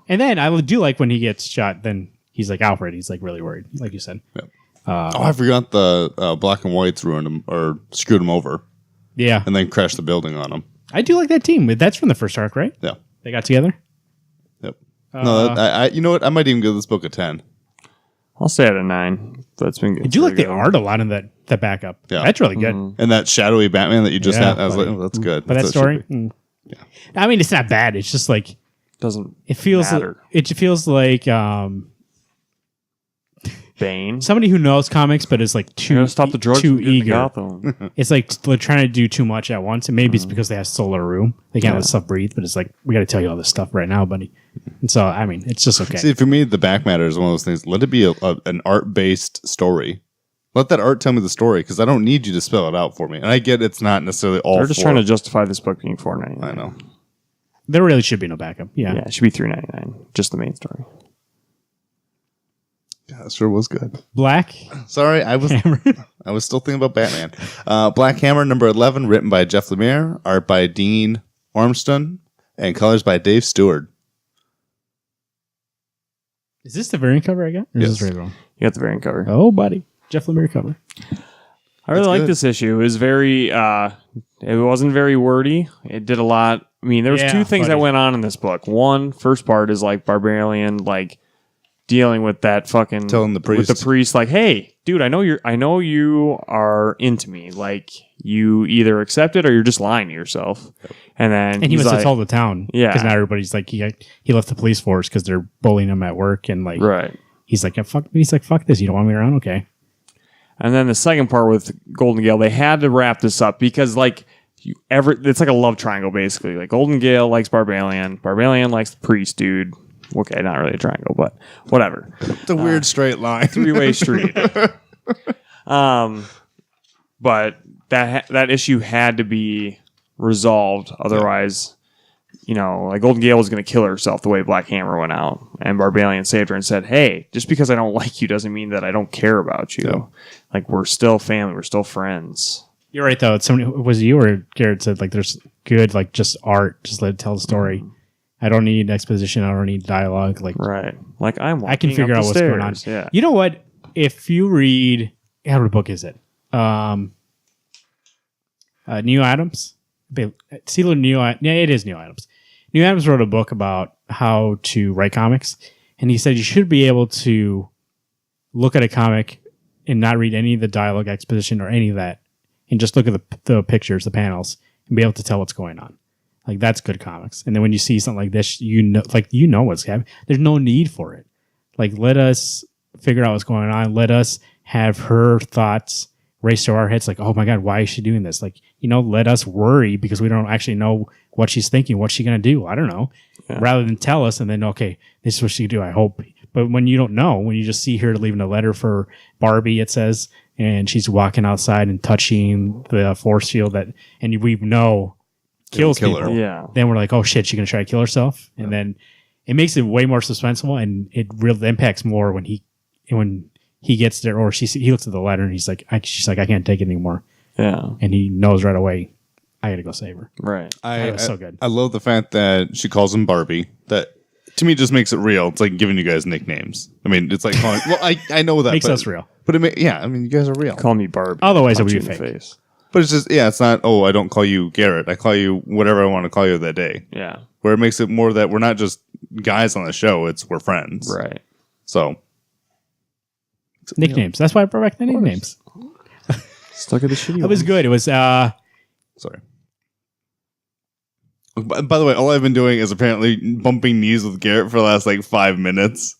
And then I do like when he gets shot, then he's like, Alfred, he's like really worried, like you said. Yep. I forgot the black and whites ruined him, or screwed him over. Yeah. And then crashed the building on him. I do like that team. That's from the first arc, right? Yeah. They got together? Yep. No, you know what? I might even give this book a 10. I'll say it a 9. That's been good. I do like the art a lot in that backup. Yeah. That's really good. And that shadowy Batman that you just had, I was like, oh, that's good. But that story? Yeah. I mean, it's not bad. It's just like... It feels matter. It feels like... Bane. Somebody who knows comics, but is like too stop the drugs too eager. Gotham. It's like they're trying to do too much at once, and maybe it's because they have solar room. They can't let stuff breathe, but it's like, we got to tell you all this stuff right now, buddy. And so, I mean, it's just okay. See, for me, the back matter is one of those things. Let it be an art-based story. Let that art tell me the story, because I don't need you to spell it out for me. And I get it's not necessarily all. They're just trying to justify this book being $4.99. I know. There really should be no backup. Yeah, it should be $3.99. Just the main story. Yeah, it sure was good. Black. Sorry, I was still thinking about Batman. Black Hammer number 11, written by Jeff Lemire, art by Dean Ormston, and colors by Dave Stewart. Is this the variant cover I got? Or yes. Is this right wrong? You got the variant cover. Oh, buddy. Jeff Lemire cover. I really like this issue. It was very, it wasn't very wordy. It did a lot. I mean, there was two things that went on in this book. One, first part is like Barbarian, like, dealing with that fucking telling the priest, with the priest, like, hey, dude, I know you are into me. Like, you either accept it or you're just lying to yourself. And then he must have told the town, yeah, because now everybody's like, he left the police force because they're bullying him at work, and like, right. He's like, fuck this. You don't want me around, okay? And then the second part with Golden Gale, they had to wrap this up because like it's like a love triangle basically. Like Golden Gale likes Barbarian, Barbarian likes the priest dude. Okay, not really a triangle, but whatever. It's a weird straight line. 3-way street. But that issue had to be resolved. Otherwise, like Golden Gale was going to kill herself the way Black Hammer went out. And Barbarian saved her and said, hey, just because I don't like you doesn't mean that I don't care about you. Yeah. Like, we're still family. We're still friends. You're right, though. Somebody, was it you or Garrett said, like, there's good, like, just art. Just let it tell the story. Mm-hmm. I don't need exposition. I don't need dialogue. Like, right. Like, I can figure out what's going on. Yeah. You know what? If you read, what book is it? Neil Adams? Yeah, it is Neil Adams. Neil Adams wrote a book about how to write comics. And he said you should be able to look at a comic and not read any of the dialogue, exposition, or any of that. And just look at the pictures, the panels, and be able to tell what's going on. Like, that's good comics. And then when you see something like this, you know what's happening. There's no need for it. Like, let us figure out what's going on. Let us have her thoughts race to our heads. Like, oh my God, why is she doing this? Like, let us worry because we don't actually know what she's thinking. What's she going to do? I don't know. Yeah. Rather than tell us and then, okay, this is what she do, I hope. But when you don't know, when you just see her leaving a letter for Barbie, it says, and she's walking outside and touching the force field and we know kills people. Yeah. Then we're like, oh shit, she's gonna try to kill herself, and then it makes it way more suspenseful, and it really impacts more when he gets there, or he looks at the letter and she's like, I can't take it anymore. Yeah, and he knows right away. I got to go save her. Right. That was so good. I love the fact that she calls him Barbie. That to me just makes it real. It's like giving you guys nicknames. I mean, it's like calling, well, I know that Makes us real. But I mean, you guys are real. Call me Barb. Otherwise, it would be in the fake. face. But it's just it's not. Oh, I don't call you Garrett. I call you whatever I want to call you that day. Yeah. Where it makes it more that we're not just guys on the show. We're friends. Right. So Nicknames. That's why I brought back the nicknames. Stuck at the shitty. It was good. It was. sorry. By the way, all I've been doing is apparently bumping knees with Garrett for the last 5 minutes.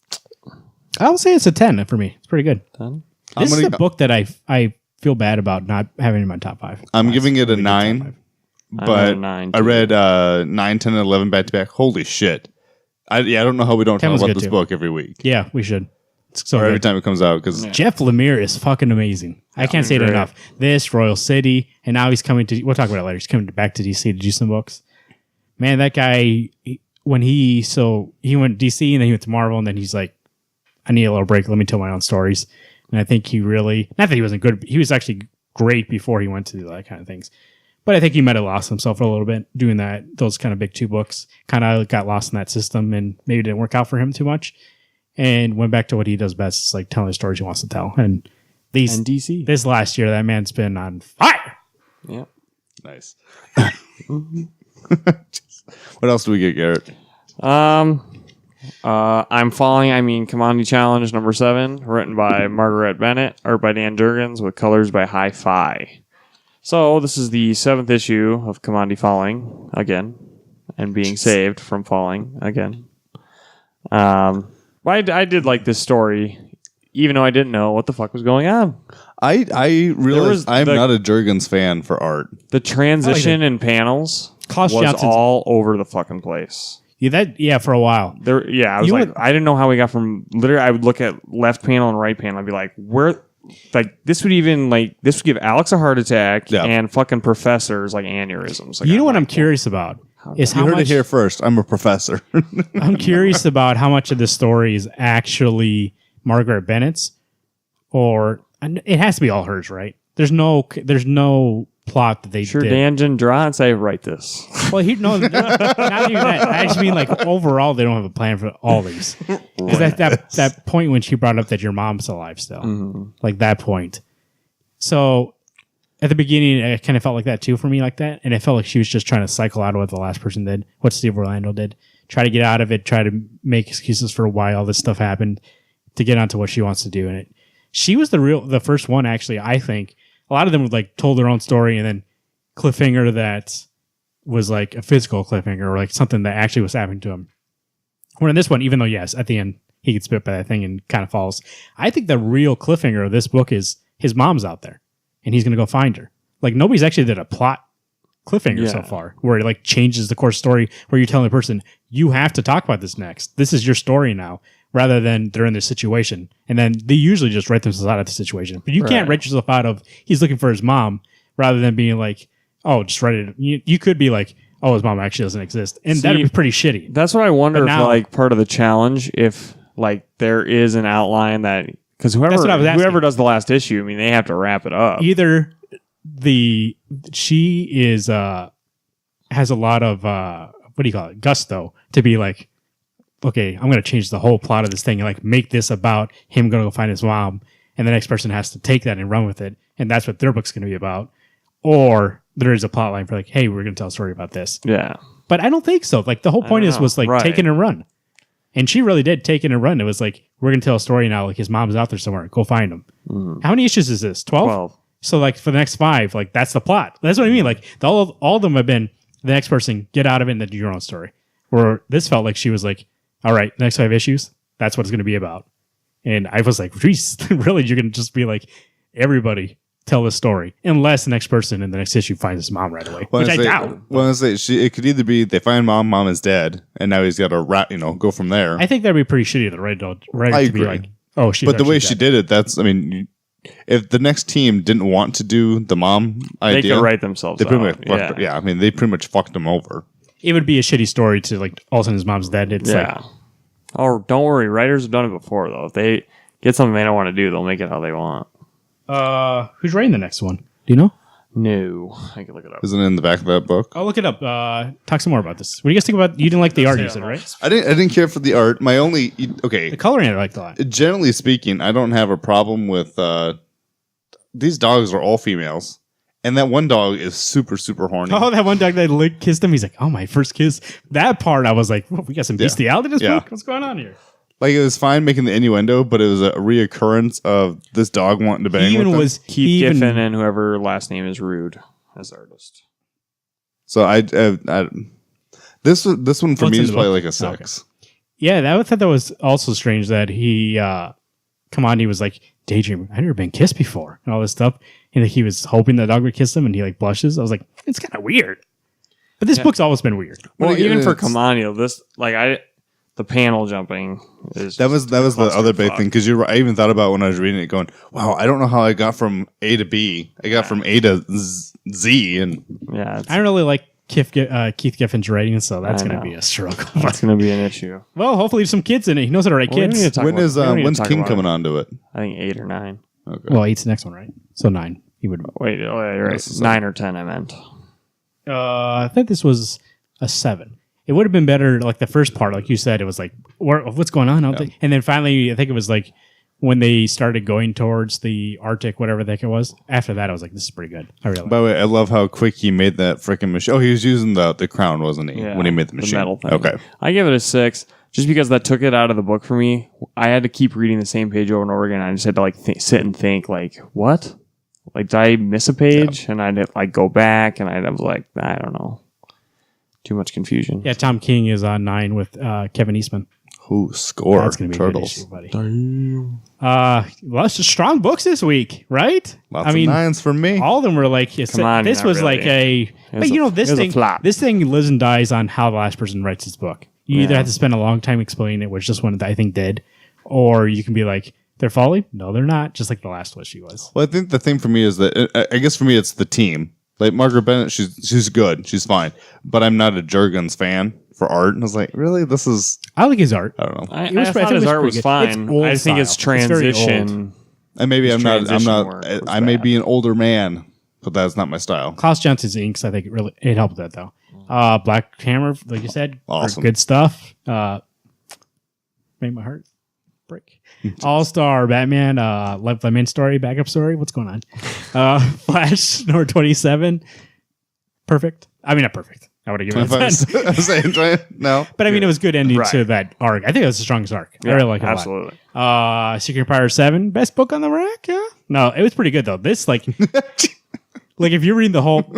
I'll say it's a 10 for me. It's pretty good. 10? This is a book that I feel bad about not having in my top 5. I'm giving it a 9, but I read 9, 10, and 11 back to back. Holy shit! I don't know how we don't talk about this book every week. Yeah, we should. Or every time it comes out because Jeff Lemire is fucking amazing. I can't say it enough. This Royal City, and now he's coming to. We'll talk about it later. He's coming back to DC to do some books. Man, that guy when he went to DC and then he went to Marvel and then he's like, I need a little break. Let me tell my own stories. And I think he really, not that he wasn't good, but he was actually great before he went to that kind of things. But I think he might have lost himself for a little bit doing those kind of big 2 books. Kind of got lost in that system and maybe it didn't work out for him too much. And went back to what he does best. It's like telling the stories he wants to tell. And DC. This last year, that man's been on fire. Yeah. Nice. What else do we get, Garrett? I'm Falling. Kamandi Challenge number 7, written by Margaret Bennett, art by Dan Jurgens, with colors by Hi-Fi. So this is the 7th issue of Kamandi falling again and being saved from falling again. I did like this story, even though I didn't know what the fuck was going on. I realized I'm not a Jurgens fan for art. The transition in panels was all over the fucking place. Yeah, for a while. I was I didn't know how we got from literally. I would look at left panel and right panel. I'd be like, where? This would give Alex a heart attack and fucking professors aneurysms. You know what I'm curious about is how much. You heard it here first. I'm a professor. I'm curious about how much of this story is actually Margaret Bennett's, or it has to be all hers, right? There's no plot that they did. Dan didn't draw and say, write this. Well, not even that. I just mean overall, they don't have a plan for all these. Because that point when she brought up that your mom's alive still, that point. So at the beginning, it kind of felt like that too for me, like that, and it felt like she was just trying to cycle out of what the last person did, what Steve Orlando did, try to get out of it, try to make excuses for why all this stuff happened, to get onto what she wants to do. And she was the first one, actually. I think a lot of them told their own story and then cliffhanger that was a physical cliffhanger or something that actually was happening to him. Where in this one, even though yes, at the end he gets bit by that thing and kind of falls, I think the real cliffhanger of this book is his mom's out there and he's going to go find her. Nobody's actually did a plot cliffhanger so far where it changes the course story where you're telling the person you have to talk about this next. This is your story now, rather than they're in this situation. And then they usually just write themselves out of the situation. But you can't write yourself out of he's looking for his mom rather than being oh, just write it. You could be oh, his mom actually doesn't exist. And that'd be pretty shitty. That's what I wonder if part of the challenge, if there is an outline that, because whoever does the last issue, they have to wrap it up. Either she is has a lot of what do you call it, gusto to be okay, I'm going to change the whole plot of this thing and make this about him going to go find his mom, and the next person has to take that and run with it, and that's what their book's going to be about. Or there is a plot line for hey, we're going to tell a story about this. Yeah, but I don't think so. The whole point was take it and run, and she really did take it and run. It was we're going to tell a story now. His mom's out there somewhere. Go find him. Mm. How many issues is this? 12? So for the next 5, that's the plot. That's what I mean. All of them have been the next person, get out of it and then do your own story. Where this felt like she was all right, next 5 issues, that's what it's going to be about. And I was geez, really, you're going to just be everybody tell this story, unless the next person in the next issue finds his mom right away, which I doubt. Well, it could either be they find mom is dead, and now he's got to go from there. I think that'd be pretty shitty of the writer to be oh, she's but the way dead. She did it, if the next team didn't want to do the mom idea, they could write themselves out. They pretty much fucked them over. It would be a shitty story to all of a sudden his mom's dead. It's oh, don't worry. Writers have done it before, though. If they get something they don't want to do, they'll make it how they want. Who's writing the next one? Do you know? No, I can look it up. Isn't it in the back of that book? I'll look it up. Talk some more about this. What do you guys think about? You didn't like the art, you said, right? I didn't care for the art. My only The coloring I liked a lot. Generally speaking, I don't have a problem with these dogs are all females, and that one dog is super super horny. Oh, that one dog that kissed him. He's like, "Oh, my first kiss." That part, I was like, "Whoa, we got some bestiality in this book. What's going on here?" Like it was fine making the innuendo, but it was a reoccurrence of this dog wanting to bang. Even with Keith Giffen and whoever last name is Rude as artist. So this one for me is probably like a 6. Okay. Yeah, I thought that was also strange that he Kamandi was like, "Daydream, I've never been kissed before," and all this stuff, and he was hoping the dog would kiss him, and he like blushes. I was like, it's kind of weird. But this book's always been weird. Well, even for Kamandi, this the panel jumping is that was the other big thing because I even thought about when I was reading it, going, "Wow, I don't know how I got from A to B. I got from A to Z." And I don't really like Keith Giffen's writing, so that's going to be a struggle. That's going to be an issue. Well, hopefully there's some kids in it. He knows how to write kids. When's King coming onto it? I think 8 or 9. Okay. Well, 8's the next one, right? So 9. He would wait. Oh, yeah, you're right. 9 or 10. I meant. I think this was a 7. It would have been better, like the first part, like you said, it was like, what's going on? And then finally, I think it was like when they started going towards the Arctic, whatever the heck it was. After that, I was like, this is pretty good. I really. By the way, I love how quick he made that freaking machine. Oh, he was using the crown, wasn't he? Yeah, when he made the machine. The metal thing. Okay. I give it a 6 just because that took it out of the book for me. I had to keep reading the same page over and over again. I just had to like sit and think, like, what? Like, did I miss a page? Yeah. And I'd like go back and I'd have like, I don't know. Too much confusion. Yeah, Tom King is on 9 with Kevin Eastman. Who score? That's going to be Turtles. A good issue, buddy. Lots of strong books this week, right? Lots of 9s for me. All of them were like, this was really. Like but you know, this thing lives and dies on how the last person writes his book. You either have to spend a long time explaining it, which this one I think did, or you can be like, they're falling? No, they're not. Just like the last issue was. Well, I think the thing for me is that, I guess for me, it's the team. Like Margaret Bennett, she's good. She's fine. But I'm not a Jurgens fan for art. And I was like, really? I like his art. I don't know. I thought his art was fine. I think it's transition. And maybe I'm not. I may be an older man, but that's not my style. Klaus Johnson's inks, I think it helped that though. Black Hammer, like you said, awesome. Good stuff. Made my heart break. All-Star Batman, Love the Main Story, backup story. What's going on? Flash number 27. Perfect. I mean, not perfect. I would have given it a 10. No. But I mean, it was good ending to that arc. I think it was the strongest arc. I really like it absolutely. a lot. Secret Empire 7, best book on the rack? Yeah. No, it was pretty good, though. This, like... Like, if you're reading the whole...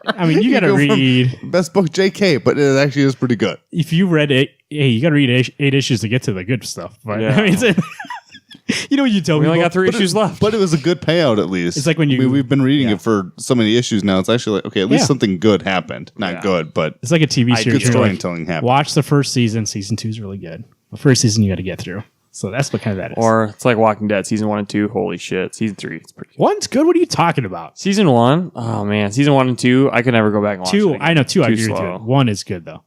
I mean, you got to read... Best book JK, but it actually is pretty good. If you read it... Hey, you got to read 8 issues to get to the good stuff. But, I mean, you know what you tell me? We only got 3 issues left. But it was a good payout, at least. It's like when you... we've been reading it for so many issues now. It's actually like, okay, at least something good happened. Not good, but... It's like a TV series. Good storytelling happened. Watch the first season. Season 2 is really good. The first season you got to get through. So that's what kind of that is. Or it's like Walking Dead, season 1 and 2. Holy shit. Season 3, it's pretty good. 1's good. What are you talking about? Season 1? Oh, man. Season 1 and 2, I could never go back and watch 2, it. I know 2, I agree with you. 1 is good, though. Have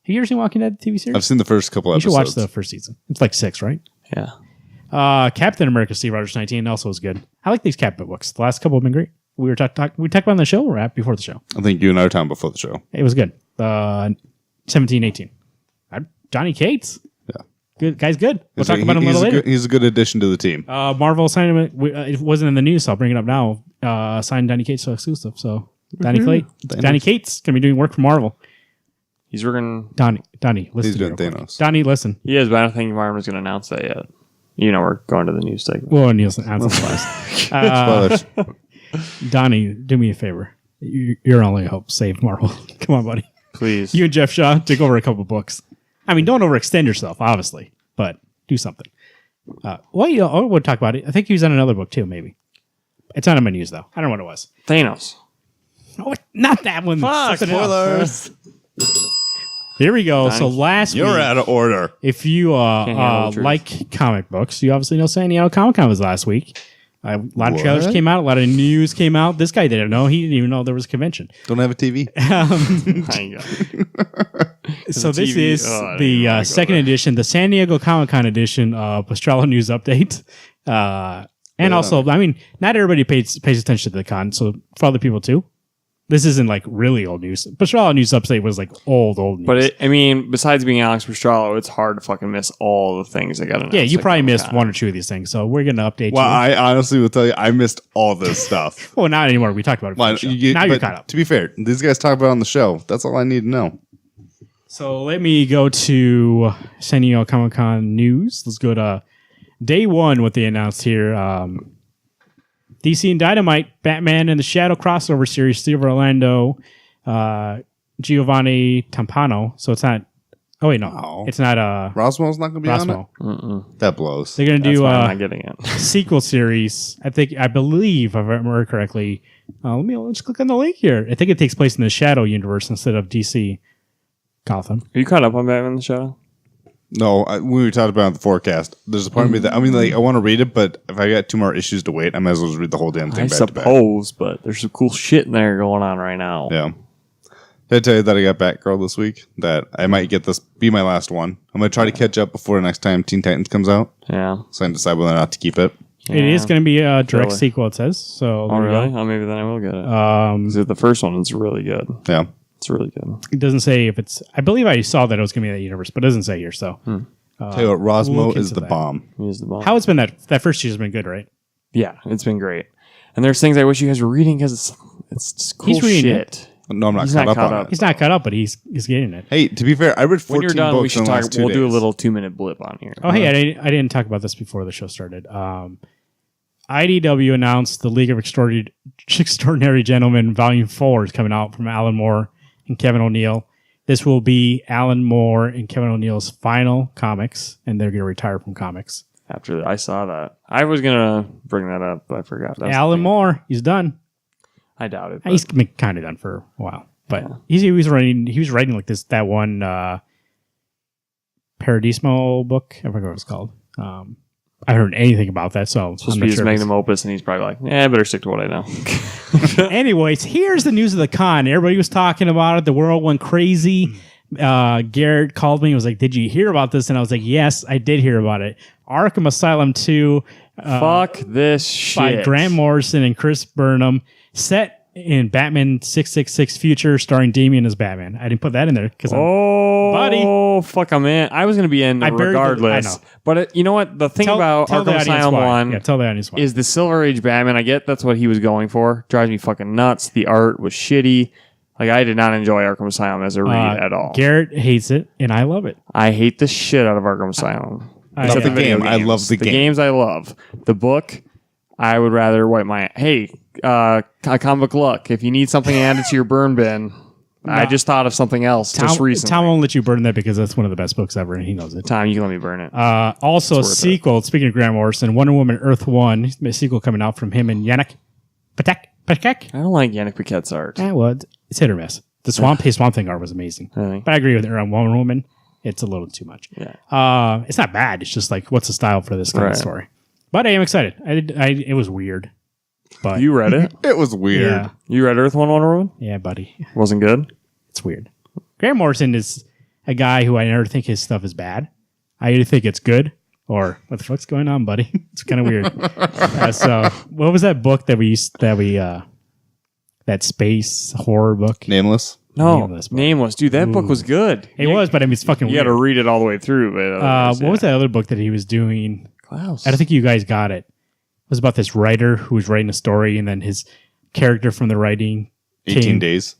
you ever seen Walking Dead TV series? I've seen the first couple episodes. You should watch the first season. It's like 6, right? Yeah. Captain America Steve Rogers 19 also was good. I like these Captain books. The last couple have been great. We talked about it on the show or before the show? I think you and I were talking before the show. It was good. 17, 18. Johnny Cates. Good guy's good. We'll talk about him a little later. He's a good addition to the team. Marvel signed him. It wasn't in the news, so I'll bring it up now. Signed Donny Cates to exclusive. So Donny Cates gonna be doing work for Marvel. He's working. Donny, listen. He's doing Thanos. Donny, listen. He is, but I don't think Marvin's gonna announce that yet. You know, we're going to the news segment. Well, Neil's announced last. Donny, do me a favor. You're only hope. Save Marvel. Come on, buddy. Please. You and Jeff Shaw take over a couple books. I mean, don't overextend yourself, obviously, but do something. We'll talk about it. I think he was on another book, too, maybe. It's not in my news, though. I don't know what it was. Thanos. No, not that one. Fuck, spoilers. Here we go. So last week... You're out of order. If you like comic books, you obviously know San Diego Comic-Con was last week. A lot of trailers came out. A lot of news came out. This guy didn't know. He didn't even know there was a convention. Don't have a TV. So this is the second edition, the San Diego Comic-Con edition of Pastrami News Update. And also, I mean, not everybody pays attention to the con, so for other people too. This isn't like really old news. Pastrami News Upstate was like old news. But besides being Alex Pastrami, it's hard to fucking miss all the things that got announced. Yeah, you probably missed one or two of these things, so we're going to update you. Well, I honestly will tell you, I missed all this stuff. Well, not anymore. We talked about it. Now you're caught up. To be fair, these guys talk about it on the show. That's all I need to know. So let me go to San Diego Comic-Con news. Let's go to day one, what they announced here. DC and Dynamite, Batman and the Shadow crossover series, Steve Orlando, Giovanni Tampano. So it's not. Oh wait, no, it's not. Roswell's not going to be Roswell. on it. That blows. They're going to do I'm not getting it. sequel series. I believe, if I remember correctly. Let's click on the link here. I think it takes place in the Shadow universe instead of DC Gotham. Are you caught up on Batman and the Shadow? No, we were talking about the forecast. There's a part of me that I want to read it, but if I got 2 more issues to wait, I might as well just read the whole damn thing. I suppose, but there's some cool shit in there going on right now. Yeah. Did I tell you that I got Batgirl this week? That I might get this be my last one. I'm going to try to catch up before the next time Teen Titans comes out. Yeah. So I can decide whether or not to keep it. Yeah. It is going to be a direct sequel, it says. So really? Oh, maybe then I will get it. The first one is really good. Yeah. It's really good. It doesn't say if it's. I believe I saw that it was going to be in that universe, but it doesn't say here. So. Tell you what, Rosmo is the bomb. He is the bomb. How it's been that first year's been good, right? Yeah, it's been great. And there's things I wish you guys were reading because it's just cool shit. No, I'm not caught up on it. He's not caught up, but he's getting it. Hey, to be fair, I read 14 when you're done, books we should in the talk. last 2 We'll do a days. little 2-minute blip on here. Oh, hey, I didn't talk about this before the show started. IDW announced the League of Extraordinary Gentlemen Volume 4 is coming out from Alan Moore and Kevin O'Neill. This will be Alan Moore and Kevin O'Neill's final comics, and they're going to retire from comics. After I saw that, I was going to bring that up, but I forgot. Alan Moore, he's done. I doubt it. He's been kind of done for a while, but he was writing like that one Paradismo book. I forget what it's called. I haven't heard anything about that, so it's supposed to be his magnum opus, and he's probably like, I better stick to what I know. Anyways, here's the news of the con. Everybody was talking about it. The world went crazy. Garrett called me and was like, did you hear about this? And I was like, yes, I did hear about it. Arkham Asylum 2. Fuck this shit. By Grant Morrison and Chris Burnham. Set in Batman 666 Future, starring Damian as Batman. I didn't put that in there because buddy. Oh, fuck, I'm in. I was going to be in regardless. I know. But you know what? The thing about Arkham Asylum 1 tell the audience why. Is the Silver Age Batman. I get that's what he was going for. Drives me fucking nuts. The art was shitty. Like, I did not enjoy Arkham Asylum as a read at all. Garrett hates it, and I love it. I hate the shit out of Arkham Asylum. Except the game. I love the game. The games I love. The book, I would rather wipe my... Hey, comic luck. If you need something added to your burn bin, I just thought of something else just recently. Tom won't let you burn that because that's one of the best books ever, and he knows it. Tom, you can let me burn it. Also, a sequel, speaking of Grant Morrison, Wonder Woman Earth 1, a sequel coming out from him and Yannick Patek. I don't like Yannick Paquette's art. Well, it's hit or miss. The Swamp Thing art was amazing. Really? But I agree with her on Wonder Woman. It's a little too much. Yeah. It's not bad. It's just like, what's the style for this kind of story? But I am excited. It was weird. But you read it? It was weird. Yeah. You read Earth 1 Wonder Woman? Yeah, buddy. Wasn't good? It's weird. Grant Morrison is a guy who I never think his stuff is bad. I either think it's good or what the fuck's going on, buddy? It's kind of weird. So what was that book that space horror book? Nameless? No, Nameless. Dude, that book was good. It was, but I mean, it's fucking weird. You got to read it all the way through. But what was that other book that he was doing? Klaus. I don't think you guys got it. It was about this writer who was writing a story, and then his character from the writing 18 Days.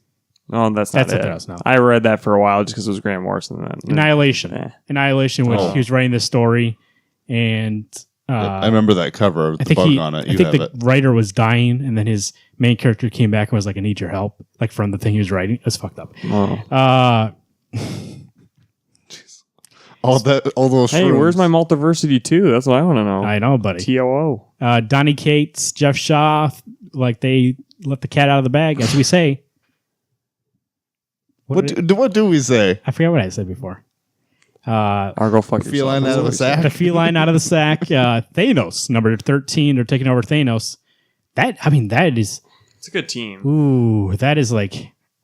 No, that's not it. Else, no. I read that for a while just because it was Grant Morrison. Annihilation. Annihilation, which he was writing this story, and I remember that cover with the bug on it. I think the writer was dying, and then his main character came back and was like, I need your help, like from the thing he was writing. It was fucked up. Oh. All those Hey, where's my Multiversity 2? That's what I want to know. I know, buddy. TOO. Donny Cates, Jeff Shaw, like they let the cat out of the bag, as we say. What do we say? I forgot what I said before. Go fuck the feline out of the sack. The feline out of the sack. Thanos, number 13. They're taking over Thanos. That is... It's a good team. Ooh, that is like...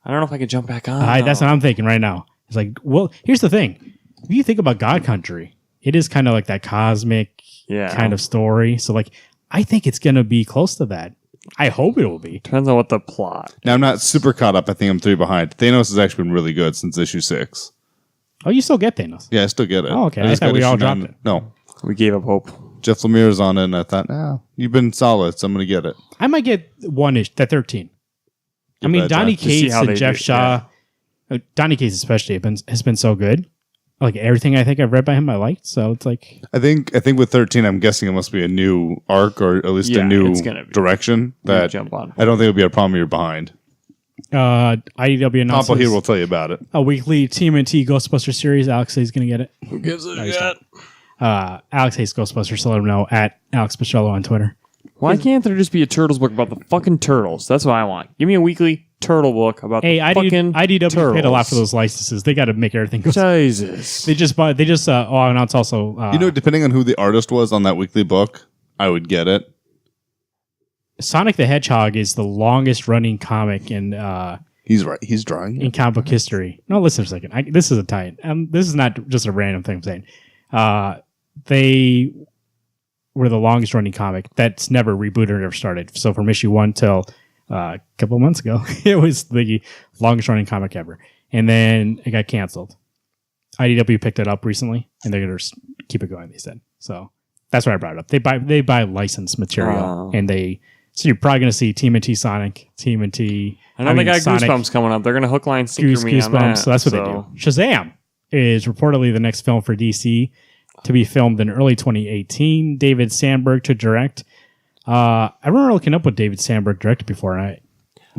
I don't know if I can jump back on. That's what I'm thinking right now. It's like, well, here's the thing. If you think about God Country, it is kind of like that cosmic kind of story. So like, I think it's going to be close to that. I hope it will be. Depends on what the plot. Now, I'm not super caught up. I think I'm 3 behind. Thanos has actually been really good since issue 6. Oh, you still get Thanos? Yeah, I still get it. Oh, okay. I thought we all dropped it. No. We gave up hope. Jeff Lemire's on it, and I thought, you've been solid, so I'm going to get it. I might get 1-ish, that 13. I mean, Donny Cates and Jeff Shaw, Donny Cates especially has been so good. Like everything I think I've read by him, I liked. So it's like I think with 13, I'm guessing it must be a new arc or at least a new direction that jump on. I don't think it'll be a problem. You're behind. IDW announced Papa here will tell you about it. A weekly TMNT Ghostbuster series. Alex says he's going to get it. Who gives a shit? Alex hates Ghostbusters, so let him know at Alex Pichello on Twitter. Why can't there just be a Turtles book about the fucking turtles? That's what I want. Give me a weekly turtle book about the fucking IDW turtles. paid a lot for those licenses. They got to make everything go. Jesus. They just and it's also depending on who the artist was on that weekly book, I would get it. Sonic the Hedgehog is the longest running comic in he's right. He's drawing in comic book history. No, listen a second. This is a tie-in. This is not just a random thing I'm saying. They were the longest running comic that's never rebooted or started. So from issue 1 till a couple of months ago, it was the longest running comic ever. And then it got canceled. IDW picked it up recently, and they're going to keep it going, they said. So that's why I brought it up. They buy licensed material, so you're probably going to see TMNT Sonic, TMNT. I know they got Sonic, Goosebumps coming up. They're going to hook, line, sinker me on that. So that's what they do. Shazam is reportedly the next film for DC to be filmed in early 2018. David Sandberg to direct. I remember looking up what David Sandberg directed before, and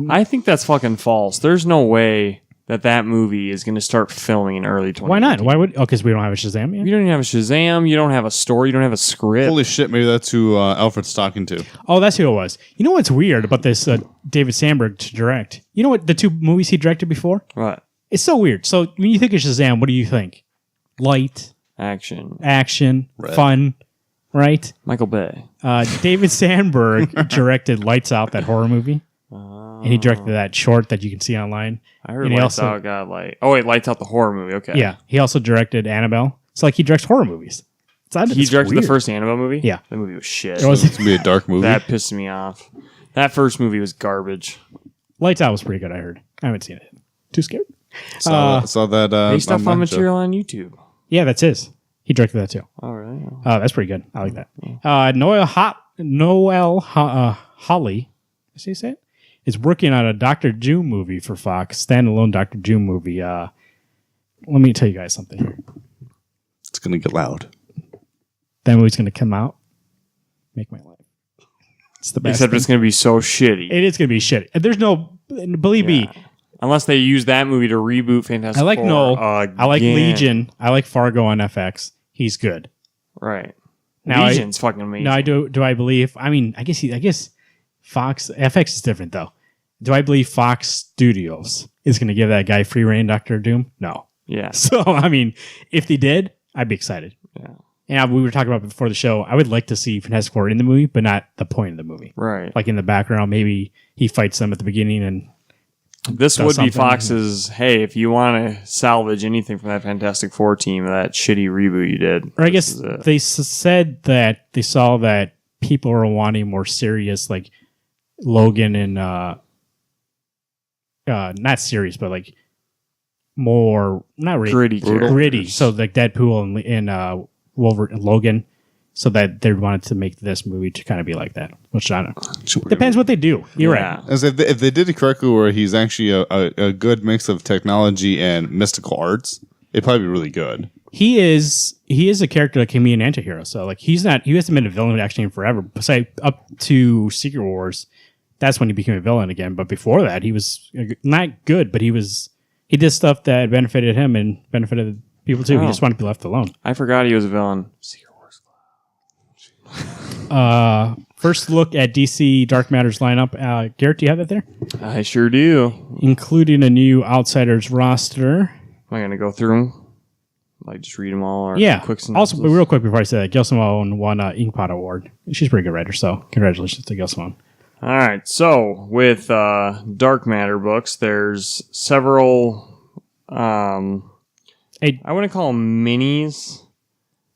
I think that's fucking false. There's no way that movie is going to start filming in early 2018. Why not? Why would? Oh, because we don't have a Shazam yet? You don't even have a Shazam. You don't have a story. You don't have a script. Holy shit, maybe that's who Alfred's talking to. Oh, that's who it was. You know what's weird about this David Sandberg to direct? You know what the 2 movies he directed before? What? It's so weird. So when you think of Shazam, what do you think? Light. Action. Red. Fun. Right? Michael Bay. David Sandberg directed Lights Out, that horror movie. And he directed that short that you can see online. I heard Lights Out got like... Oh, wait, Lights Out, the horror movie. Okay. Yeah. He also directed Annabelle. It's like he directs horror movies. He directed the first Annabelle movie? Yeah. That movie was shit. It's going to be a dark movie. That pissed me off. That first movie was garbage. Lights Out was pretty good, I heard. I haven't seen it. Too scared. Saw that. Based off on material on YouTube. Yeah, that's his. He directed that too. Oh, really? That's pretty good. I like that. Noel Hawley, say it, is working on a Dr. Doom movie for Fox, standalone Dr. Doom movie. Let me tell you guys something here. It's going to get loud. That movie's going to come out, make my life. It's the best. Except it's going to be so shitty. It is going to be shitty. There's no, believe me. Unless they use that movie to reboot Fantastic Four. I like Legion. I like Fargo on FX. He's good. Right. Now Legion's fucking amazing. Now do I believe? I mean, I guess Fox FX is different though. Do I believe Fox Studios is going to give that guy free reign, Dr. Doom? No. Yeah. So I mean, if they did, I'd be excited. Yeah. And we were talking about before the show. I would like to see Fantastic Four in the movie, but not the point of the movie. Right. Like in the background, maybe he fights them at the beginning and. This would be Fox's, hey, if you want to salvage anything from that Fantastic Four team, that shitty reboot you did. Or I guess they said that they saw that people are wanting more serious, like Logan and, not serious, but like more, not really gritty. So like Deadpool and Wolverine, Logan. So that they wanted to make this movie to kind of be like that, which I don't know. Depends what they do. You're right. As if they did it correctly, where he's actually a good mix of technology and mystical arts, it'd probably be really good. He is a character that can be an anti-hero. So like he hasn't been a villain actually in forever. Besides up to Secret Wars, that's when he became a villain again. But before that, he was not good, but he did stuff that benefited him and benefited people too. He just wanted to be left alone. I forgot he was a villain. First look at DC Dark Matter's lineup. Garrett, do you have that there? I sure do. Including a new Outsiders roster. Am I going to go through them? Like just read them all? Or yeah. Quick also, but real quick before I say that, Gail Simone won an Inkpot Award. She's a pretty good writer, so congratulations to Gail Simone. All right. So with Dark Matter books, there's several. I wouldn't call them minis.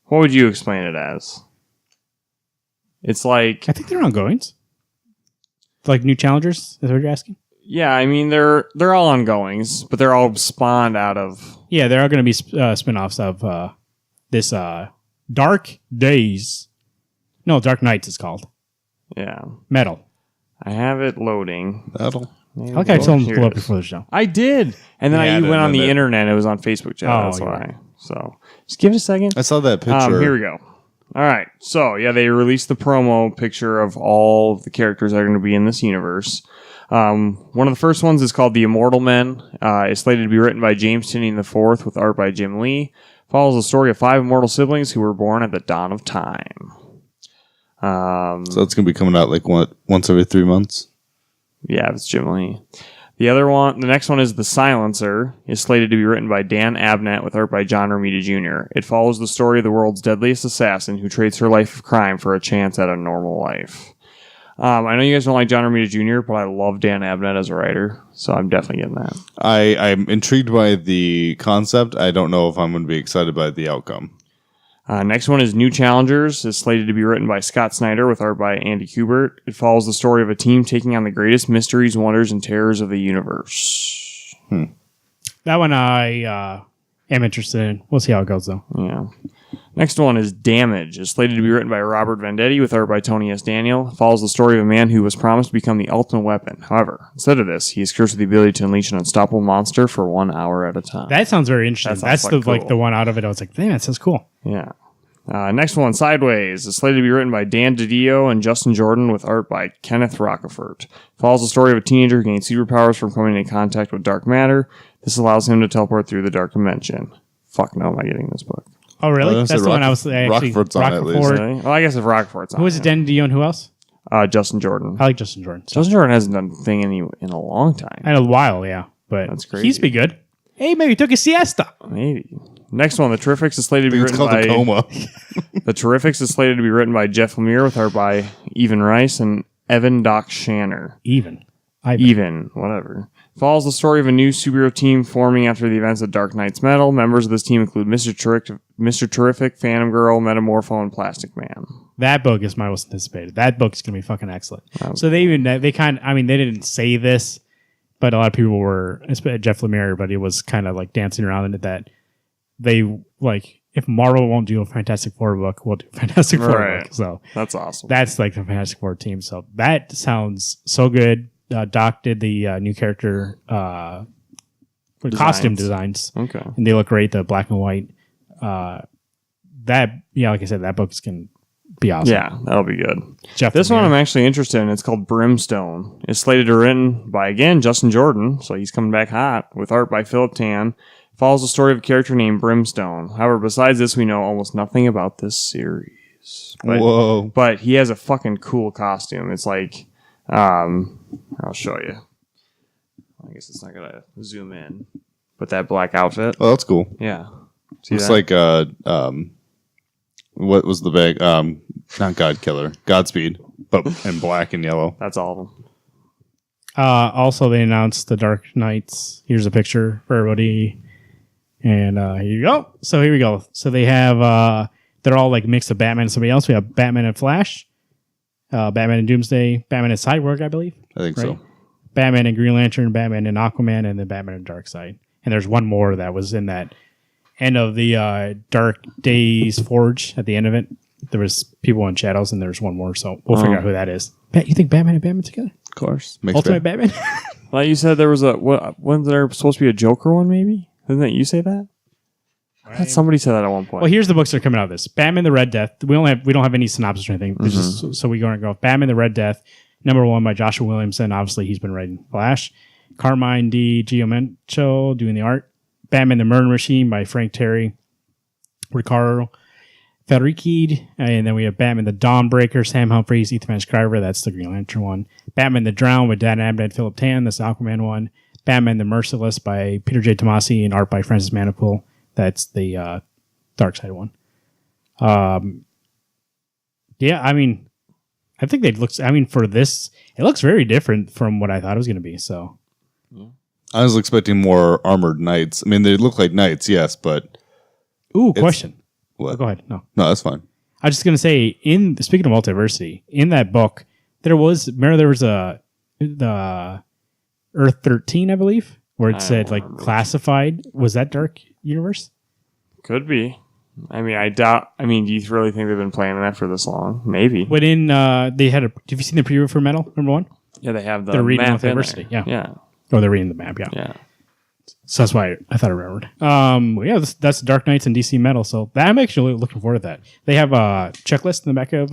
What would you explain it as? It's like... I think they're ongoings. Like new challengers? Is what you're asking? Yeah, I mean, they're all ongoings, but they're all spawned out of... Yeah, there are going to be spin-offs of this Dark Days. No, Dark Nights it's called. Yeah. Metal. I have it loading. Metal. I told him to pull up before the show. I did. And then you went on the internet. It was on Facebook chat. That's why. Right. So just give it a second. I saw that picture. Here we go. All right. So, yeah, they released the promo picture of all of the characters that are going to be in this universe. One of the first ones is called The Immortal Men. It's slated to be written by James Tynion IV with art by Jim Lee. Follows the story of 5 immortal siblings who were born at the dawn of time. So it's going to be coming out like once every 3 months? Yeah, it's Jim Lee. The next one is The Silencer. It's slated to be written by Dan Abnett with art by John Romita Jr. It follows the story of the world's deadliest assassin who trades her life of crime for a chance at a normal life. I know you guys don't like John Romita Jr., but I love Dan Abnett as a writer, so I'm definitely getting that. I'm intrigued by the concept. I don't know if I'm going to be excited by the outcome. Next one is New Challengers. It's slated to be written by Scott Snyder with art by Andy Kubert. It follows the story of a team taking on the greatest mysteries, wonders, and terrors of the universe. That one I am interested in. We'll see how it goes, though. Yeah. Next one is Damage. It's slated to be written by Robert Venditti with art by Tony S. Daniel. It follows the story of a man who was promised to become the ultimate weapon. However, instead of this, he is cursed with the ability to unleash an unstoppable monster for 1 hour at a time. That sounds very interesting. That's cool. The one out of it. I was like, damn, that sounds cool. Yeah. Next one, Sideways. It's slated to be written by Dan DiDio and Justin Jordan with art by Kenneth Rockefort. It follows the story of a teenager who gains superpowers from coming in contact with dark matter. This allows him to teleport through the dark dimension. Fuck no, am I getting this book? Oh, really? That's the one I was actually... Rockfort's on it, at least. Really? Well, I guess if Rockfort's on Who is it, Dan DiDio and who else? Justin Jordan. I like Justin Jordan. Justin Jordan hasn't done a thing in a long time. In a while, yeah. But that's crazy. He's been good. Hey, maybe he took a siesta. Maybe. Next one, The Terrifics is slated to be written by... It's called a coma. The Terrifics is slated to be written by Jeff Lemire with art by Evan Rice and Evan Doc Shanner. Even, whatever. Follows the story of a new superhero team forming after the events of Dark Knight's Metal. Members of this team include Mr. Terrific, Phantom Girl, Metamorpho, and Plastic Man. That book is my most anticipated. That book is going to be fucking excellent. So they didn't say this, but a lot of people were, especially Jeff Lemire, but he was kind of like dancing around into that. They like, if Marvel won't do a Fantastic Four book, we'll do a Fantastic Four book. So that's awesome. That's like the Fantastic Four team. So that sounds so good. Doc did the new character costume designs. Okay. And they look great, the black and white. Like I said, that book is going to be awesome. Yeah, that'll be good. This one I'm actually interested in. It's called Brimstone. It's slated to be written by, again, Justin Jordan, so he's coming back hot, with art by Philip Tan. It follows the story of a character named Brimstone. However, besides this, we know almost nothing about this series. Whoa. But he has a fucking cool costume. It's like... I'll show you. I guess it's not gonna zoom in, but that black outfit. Oh, that's cool. Yeah, it's like what was the bag? Not God Killer, Godspeed, but in black and yellow. That's all of them. Also, they announced the Dark Knights. Here's a picture for everybody, and here you go. So here we go. So they have they're all like mix of Batman and somebody else. We have Batman and Flash. Batman and Doomsday, Batman and Cyborg, I believe. I think so. Batman and Green Lantern, Batman and Aquaman, and then Batman and Darkseid. And there's one more that was in that end of the Dark Days Forge at the end of it. There was people in shadows, and there's one more, so we'll figure out who that is. You think Batman and Batman together? Of course. Ultimate Batman? Well, you said there was wasn't there supposed to be a Joker one, maybe? Didn't that you say that? I thought somebody said that at one point. Well, here's the books that are coming out of this. Batman the Red Death. We don't have any synopsis or anything. So we go Batman the Red Death, #1 by Joshua Williamson. Obviously, he's been writing Flash. Carmine Di Giamencho doing the art. Batman the Murder Machine by Frank Terry. Ricardo Federici. And then we have Batman the Dawnbreaker, Sam Humphries, Ethan Van Sciver. That's the Green Lantern one. Batman the Drown with Dan Abnett, Philip Tan. That's the Aquaman one. Batman the Merciless by Peter J. Tomasi and art by Francis Manapul. That's the Darkseid one. I think they'd look. For this, it looks very different from what I thought it was going to be. So, I was expecting more armored knights. They look like knights, yes, but question. What? Go ahead. No, that's fine. I was just gonna say, speaking of multiversity, in that book, there was the Earth 13, I believe, where it said like classified. Was that Dark Universe? Could be. I mean, I doubt. I mean, do you really think they've been planning that for this long? Maybe. But they had have you seen the preview for Metal #1? Yeah, they have the they're reading map multiversity. Yeah. Yeah. Oh, they're reading the map. Yeah. Yeah. So that's why I thought I remembered. Yeah, that's Dark Knights and DC Metal. So I'm actually looking forward to that. They have a checklist in the back of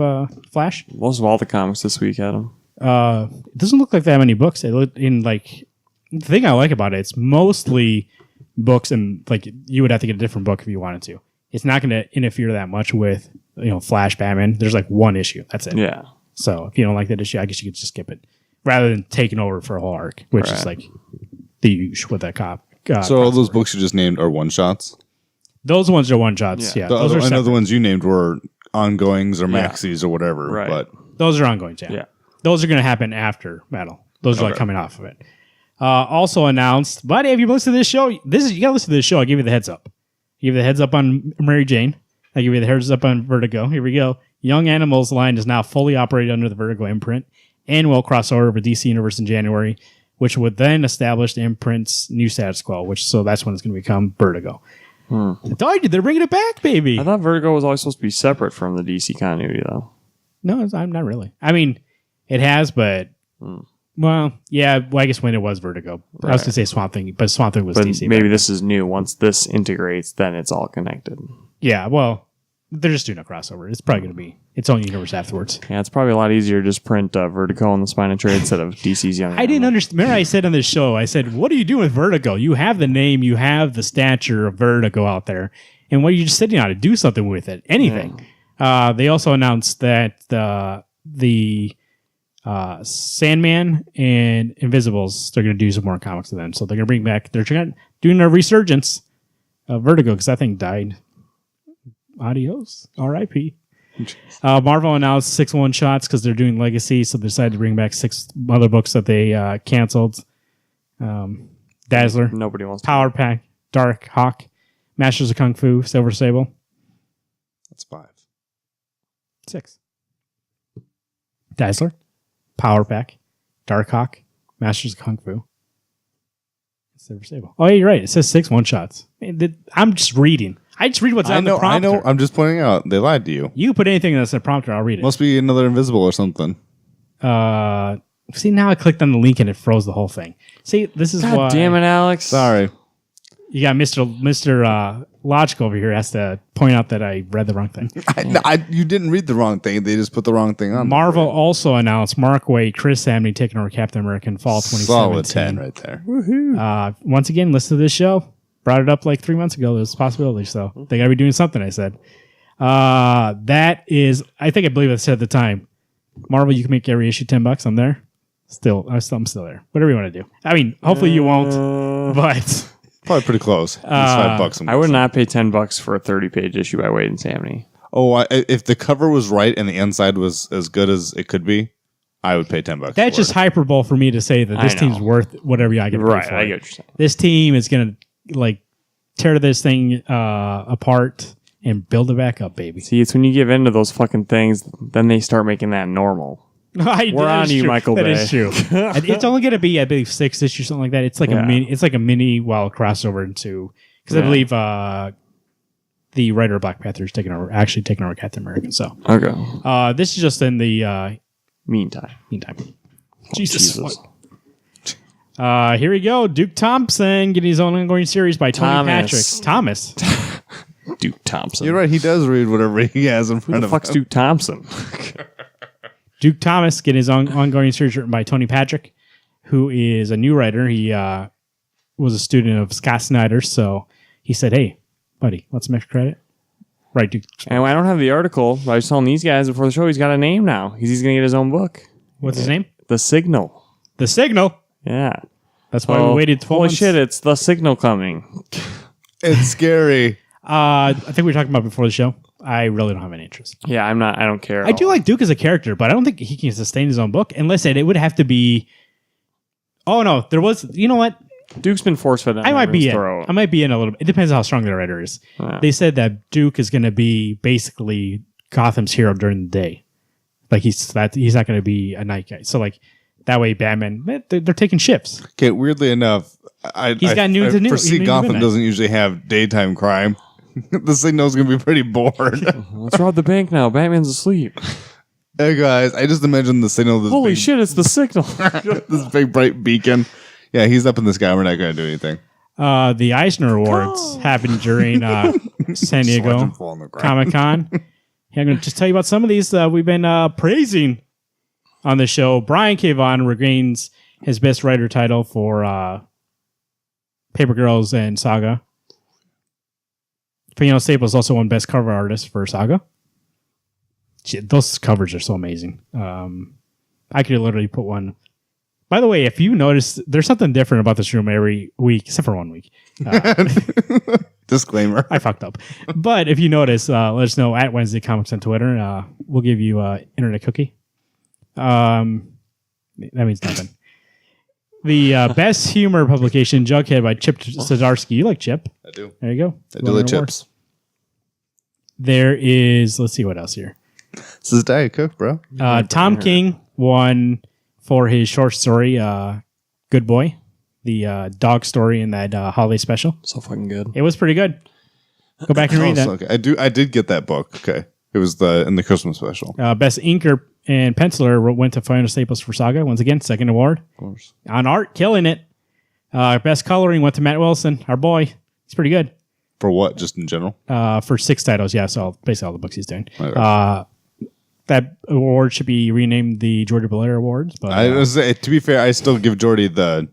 Flash. Most of all the comics this week had them. It doesn't look like that many books. It looked in like the thing I like about it. It's mostly books, and like you would have to get a different book if you wanted to. It's not going to interfere that much with Flash, Batman. There's like one issue. That's it. Yeah. So if you don't like that issue, I guess you could just skip it rather than taking over for a whole arc, which is like the usual with that cop. So all those books you just named are one shots. Those ones are one shots. Yeah. Those are the ones you named were ongoings or maxis or whatever. Right. But those are ongoings. Yeah. Those are going to happen after Metal. Those are like coming off of it. Also announced, buddy, if you listen to this show, you got to listen to this show. I'll give you the heads up. I give you the heads up on Mary Jane. I give you the heads up on Vertigo. Here we go. Young Animals line is now fully operated under the Vertigo imprint and will cross over with DC Universe in January, which would then establish the imprint's new status quo, so that's when it's going to become Vertigo. I told you, they're bringing it back, baby. I thought Vertigo was always supposed to be separate from the DC continuity, though. No, I'm not really. I mean, it has, but... Well, yeah, I guess when it was Vertigo. I was going to say Swamp Thing, but Swamp Thing was DC. Maybe this is new. Once this integrates, then it's all connected. Yeah, well, they're just doing a crossover. It's probably going to be its own universe afterwards. Yeah, it's probably a lot easier to just print Vertigo on the Spine and Trade instead of DC's Young I didn't understand. Remember I said on this show, I said, what are you doing with Vertigo? You have the name, you have the stature of Vertigo out there, and what are you just sitting on it? Do something with it. Anything. Yeah. They also announced that the Sandman and Invisibles, they're going to do some more comics of them. So they're going to bring back, they're doing a resurgence of Vertigo because that thing died. Adios. R.I.P. Marvel announced 6 one-shots because they're doing Legacy, so they decided to bring back 6 other books that they canceled. Dazzler. Nobody wants Power Pack. Dark Hawk. Masters of Kung Fu. Silver Sable. That's 5. 6. Dazzler. Power Pack. Dark Hawk. Masters of Kung Fu. Silver Sable. Oh, yeah, you're right. It says 6 one-shots. I'm just reading. I just read what's on the prompter. I know. I'm just pointing out. They lied to you. You put anything that's a prompter, I'll read it. Must be another Invisible or something. See, now I clicked on the link and it froze the whole thing. See, this is why. God damn it, Alex. Sorry. You got Mr. Logical over here has to point out that I read the wrong thing. You didn't read the wrong thing. They just put the wrong thing on. Marvel also announced Mark Waid, Chris Samney taking over Captain America in fall 2017. Solid 10 right there. Woohoo. Once again, listen to this show. Brought it up like 3 months ago. There's a possibility, so they got to be doing something, I said. That is, I believe I said at the time, Marvel, you can make every issue $10. I'm there. I'm still there. Whatever you want to do. I mean, hopefully you won't, but... Probably pretty close. It's $5. I would not pay $10 for a 30-page issue by Waid and Samney. Oh, if the cover was right and the inside was as good as it could be, I would pay $10. That's just hyperbole for me to say that this team's worth whatever I get to pay for. Right, I get what you're saying. This team is going to tear this thing apart and build it back up, baby. See, it's when you give in to those fucking things, then they start making that normal. We're on you, Michael Bay. That is true. It's only going to be, I believe, 6 issues, something like that. It's like a mini. It's like a mini crossover into because I believe the writer of Black Panther is taking over Captain America. So okay, this is just in the meantime. Jesus. Here we go. Duke Thompson getting his own ongoing series by Tony Patrick. Thomas. Duke Thompson. You're right. He does read whatever he has in front of him. Who the fuck's Duke Thompson? Duke Thomas getting his own ongoing series written by Tony Patrick, who is a new writer. He was a student of Scott Snyder, so he said, "Hey, buddy, want some extra credit?" Right, Duke. And I don't have the article, but I was telling these guys before the show he's got a name now. He's going to get his own book. What's his name? The Signal. The Signal? Yeah. That's why we waited 12 months. Holy shit, it's The Signal coming. It's scary. I think we were talking about before the show. I really don't have any interest. Yeah, I don't care. I do like Duke as a character, but I don't think he can sustain his own book unless it would have to be... Oh, no. There was... You know what? Duke's been force-fed down I might be in a little bit. It depends on how strong the writer is. Yeah. They said that Duke is going to be basically Gotham's hero during the day. Like he's not going to be a night guy. So like that way, Batman they're taking shifts. Okay, weirdly enough, I foresee Gotham doesn't usually have daytime crime. The Signal's going to be pretty bored. Let's rob the bank now. Batman's asleep. Hey guys, I just imagined the Signal. Holy shit! It's the Signal. This big bright beacon. Yeah, he's up in the sky. We're not going to do anything. The Eisner Awards happened during San Diego Comic-Con. I'm going to just tell you about some of these we've been praising on the show. Brian K. Vaughan regains his Best Writer title for Paper Girls and Saga. Fiona Staples also won Best Cover Artist for Saga. Those covers are so amazing. I could literally put one. By the way, if you notice, there's something different about this room every week, except for 1 week. Disclaimer. I fucked up. But if you notice, let us know at Wednesday Comics on Twitter. We'll give you an internet cookie. That means nothing. The Best Humor publication, Jughead by Chip Zdarsky. You like Chip? I do. There you go. I do like chips. There is, let's see what else here. This is Diet Coke, bro. Tom King won for his short story, Good Boy, the dog story in that holiday special. So fucking good. It was pretty good. Go back and read that. Okay. I did get that book. Okay. It was in the Christmas special. Best inker and penciler went to Fiona Staples for Saga. Once again, second award. Of course. On art, killing it. Best coloring went to Matt Wilson, our boy. It's pretty good. For what? Just in general? For 6 titles, yeah. So basically all the books he's doing. Okay. That award should be renamed the Jordy Belair Awards. But to be fair, I still give Jordy the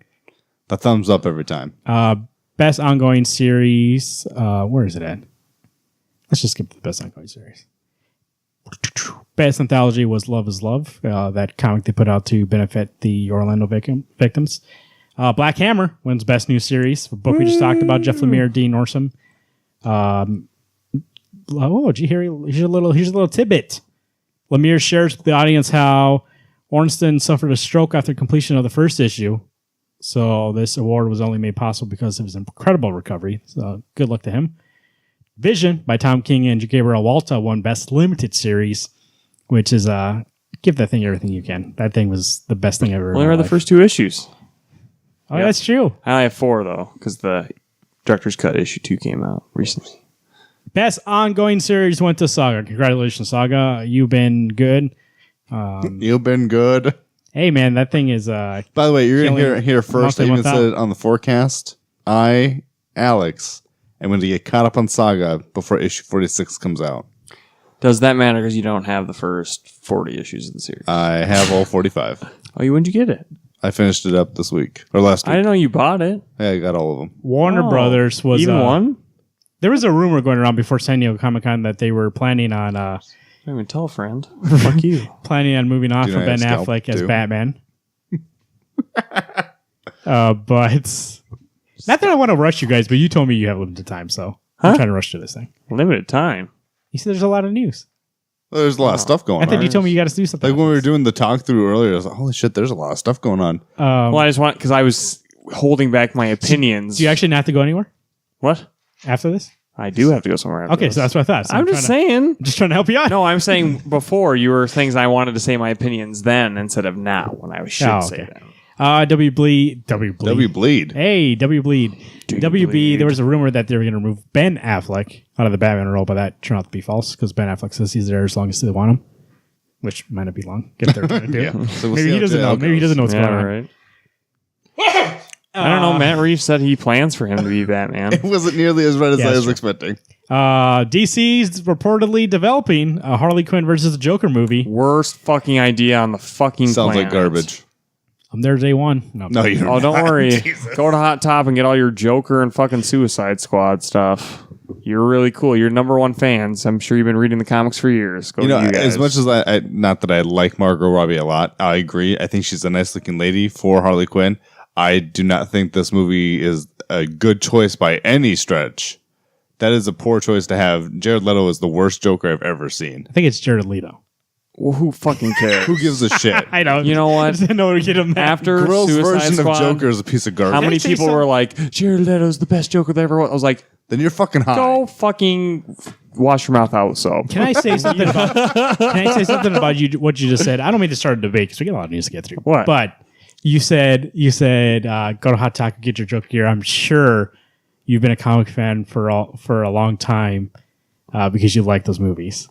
thumbs up every time. Best ongoing series. Where is it at? Let's just skip the best ongoing series. Best anthology was Love is Love. That comic they put out to benefit the Orlando victims. Black Hammer wins Best New Series. A book we just talked about. Jeff Lemire, Dean Orson. Did you hear? Here's a little tidbit. Lemire shares with the audience how Ornstein suffered a stroke after completion of the first issue. So this award was only made possible because of his incredible recovery. So good luck to him. Vision by Tom King and Gabriel Walta won Best Limited Series, which is give that thing everything you can. That thing was the best thing ever. Well, I read the first 2 issues. Oh, yep. That's true. I only have 4 though, because the Director's Cut issue 2 came out recently. Best ongoing series went to Saga. Congratulations, Saga. You've been good. You've been good. Hey, man, that thing is... By the way, you're going to hear first. I even said it on the forecast. Alex, am going to get caught up on Saga before issue 46 comes out. Does that matter because you don't have the first 40 issues of the series? I have all 45. Oh, when'd you get it? I finished it up this week. Or last week. I didn't know you bought it. Yeah, I got all of them. Warner Brothers was... Even one? There was a rumor going around before San Diego Comic-Con that they were planning on... don't even tell a friend. Fuck you. Planning on moving on from Ben Affleck as Batman. But... Not that I want to rush you guys, but you told me you have limited time, so I'm trying to rush through this thing. Limited time? You said there's a lot of news. Well, there's a lot of stuff going on. I thought you told me you got to do something. Like when we were doing the talk through earlier, I was like, holy shit, there's a lot of stuff going on. Well, I just want... Because I was holding back my opinions. Do you actually not have to go anywhere? What? After this? I do have to go somewhere after this. So that's what I thought. So I'm just saying. Just trying to help you out. No, I'm saying before you were things I wanted to say my opinions then instead of now when I should say that. W Bleed. Hey, W Bleed. WB, there was a rumor that they were going to remove Ben Affleck out of the Batman role, but that turned out to be false because Ben Affleck says he's there as long as they want him, which might not be long. Get there trying to do. Yeah. So Maybe he doesn't know. Maybe he doesn't know what's going on. Right. I don't know. Matt Reeves said he plans for him to be Batman. It wasn't nearly as red as I was expecting. DC's reportedly developing a Harley Quinn versus the Joker movie. Worst fucking idea on the fucking Sounds planet. like garbage. I'm there day one. No, you're not. Oh, don't worry. Go to Hot Top and get all your Joker and fucking Suicide Squad stuff. You're really cool. You're #1 fans. I'm sure you've been reading the comics for years. Go you guys. As much as I not that I like Margot Robbie a lot, I agree. I think she's a nice looking lady for Harley Quinn. I do not think this movie is a good choice by any stretch. That is a poor choice to have. Jared Leto is the worst Joker I've ever seen. I think it's Jared Leto. Well, who fucking cares? Who gives a shit? I don't. You know what? I didn't know to get him after Girl's Suicide version Squad, of Joker is a piece of garbage. How many people were like, Jared Leto's the best Joker they ever was? I was like, then you're fucking high. Go fucking wash your mouth out. So can I say something about you? What you just said? I don't mean to start a debate because we got a lot of news to get through. What? But you said go to Hot Taco, get your joke gear. I'm sure you've been a comic fan for a long time because you like those movies.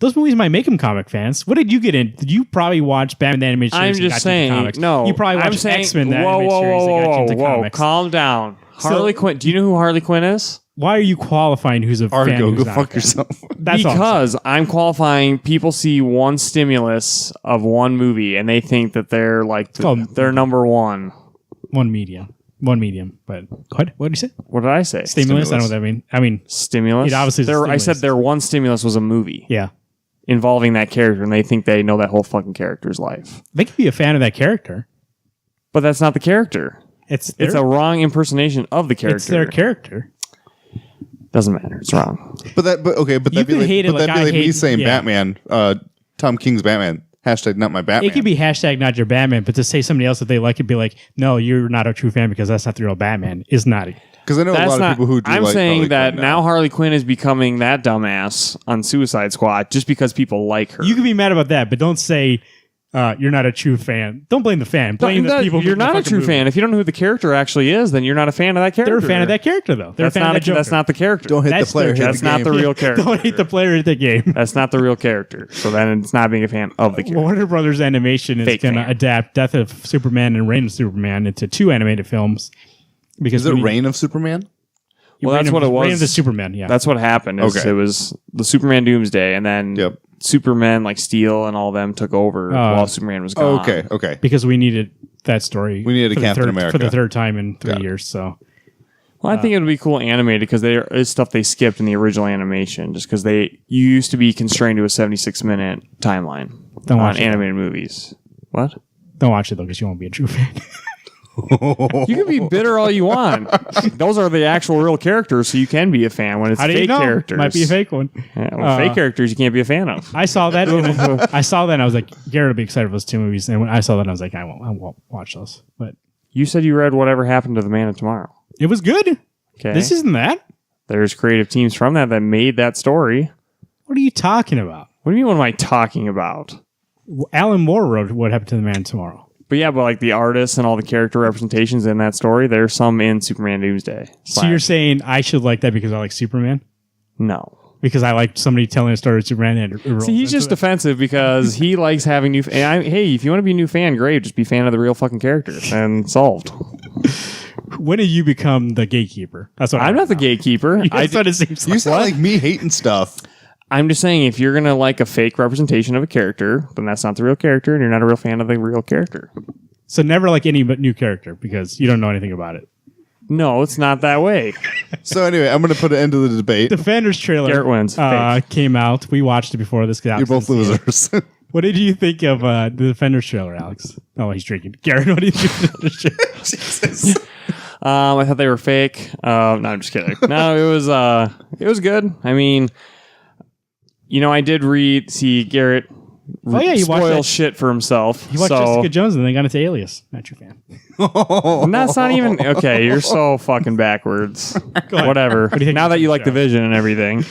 Those movies might make them comic fans. What did you get in? Did you probably watch Batman the Animated Series? I'm just saying. No, you probably watched X-Men the Animated Series that got you into comics. Calm down. Harley Quinn. Do you know who Harley Quinn is? Why are you qualifying who's a fan? Go fuck yourself. Because I'm qualifying. People see one stimulus of one movie and they think that they're like they're number one. One medium. But what did you say? What did I say? Stimulus. I don't know what that means. I mean stimulus. It obviously. I said their one stimulus was a movie. Yeah. Involving that character, and they think they know that whole fucking character's life. They could be a fan of that character, but that's not the character. It's a wrong impersonation of the character. It's their character. Doesn't matter. It's wrong. But that'd be like me saying Batman, Tom King's Batman. Hashtag not my Batman. It could be hashtag not your Batman, but to say somebody else that they like, it'd be like, no, you're not a true fan because that's not the real Batman. Is not. Because I know a lot of people who do. I'm saying Harley that Quinn now Harley Quinn is becoming that dumbass on Suicide Squad just because people like her. You can be mad about that, but don't say you're not a true fan. Don't blame the fan. Blame the people. You're not a true fan. If you don't know who the character actually is, then you're not a fan of that character. They're a fan of that character, though. That's not the character. Don't hate the player. That's not the real character. Don't hate the player at the game. That's not the real character. So then it's not being a fan of the character. Warner Brothers Animation is going to adapt Death of Superman and Reign of Superman into 2 animated films. Because is it Reign of Superman? Well, that's what it was. Reign of the Superman, yeah. That's what happened. It was the Superman Doomsday, and then Superman, like Steel and all them, took over while Superman was gone. Okay. Because we needed that story. We needed a Captain America. For the third time in 3 years, so... Well, I think it would be cool animated because there is stuff they skipped in the original animation just because you used to be constrained to a 76-minute timeline on animated movies. What? Don't watch it, though, because you won't be a true fan. You can be bitter all you want. Those are the actual real characters, so you can be a fan when it's fake characters. Might be a fake one. Yeah, fake characters you can't be a fan of. I saw that. And I was like, Garrett will be excited for those 2 movies. And when I saw that, I was like, I won't watch those. But you said you read Whatever Happened to the Man of Tomorrow. It was good. Okay. This isn't that. There's creative teams from that made that story. What are you talking about? What do you mean? What am I talking about? Alan Moore wrote What Happened to the Man Tomorrow. But yeah, like the artists and all the character representations in that story, there's some in Superman Doomsday. So you're saying I should like that because I like Superman? No. Because I like somebody telling a story of Superman and see, he's just defensive because he likes having new... hey, if you want to be a new fan, great. Just be a fan of the real fucking characters and solved. When do you become the gatekeeper? That's what I'm not the gatekeeper. That's what it seems like. You sound like me hating stuff. I'm just saying, if you're going to like a fake representation of a character, then that's not the real character, and you're not a real fan of the real character. So never like any but new character, because you don't know anything about it. No, it's not that way. So anyway, I'm going to put an end to the debate. Defenders trailer Garrett wins. Came out. We watched it before this. You're both losers. What did you think of the Defenders trailer, Alex? Oh, he's drinking. Garrett, what did you think of the trailer? Jesus. I thought they were fake. No, I'm just kidding. No, it was good. I mean... I did see Garrett spoil shit for himself. He watched Jessica Jones and then got into Alias. Not your fan. And that's not even... Okay, you're so fucking backwards. Whatever. Now that you like The Vision and everything.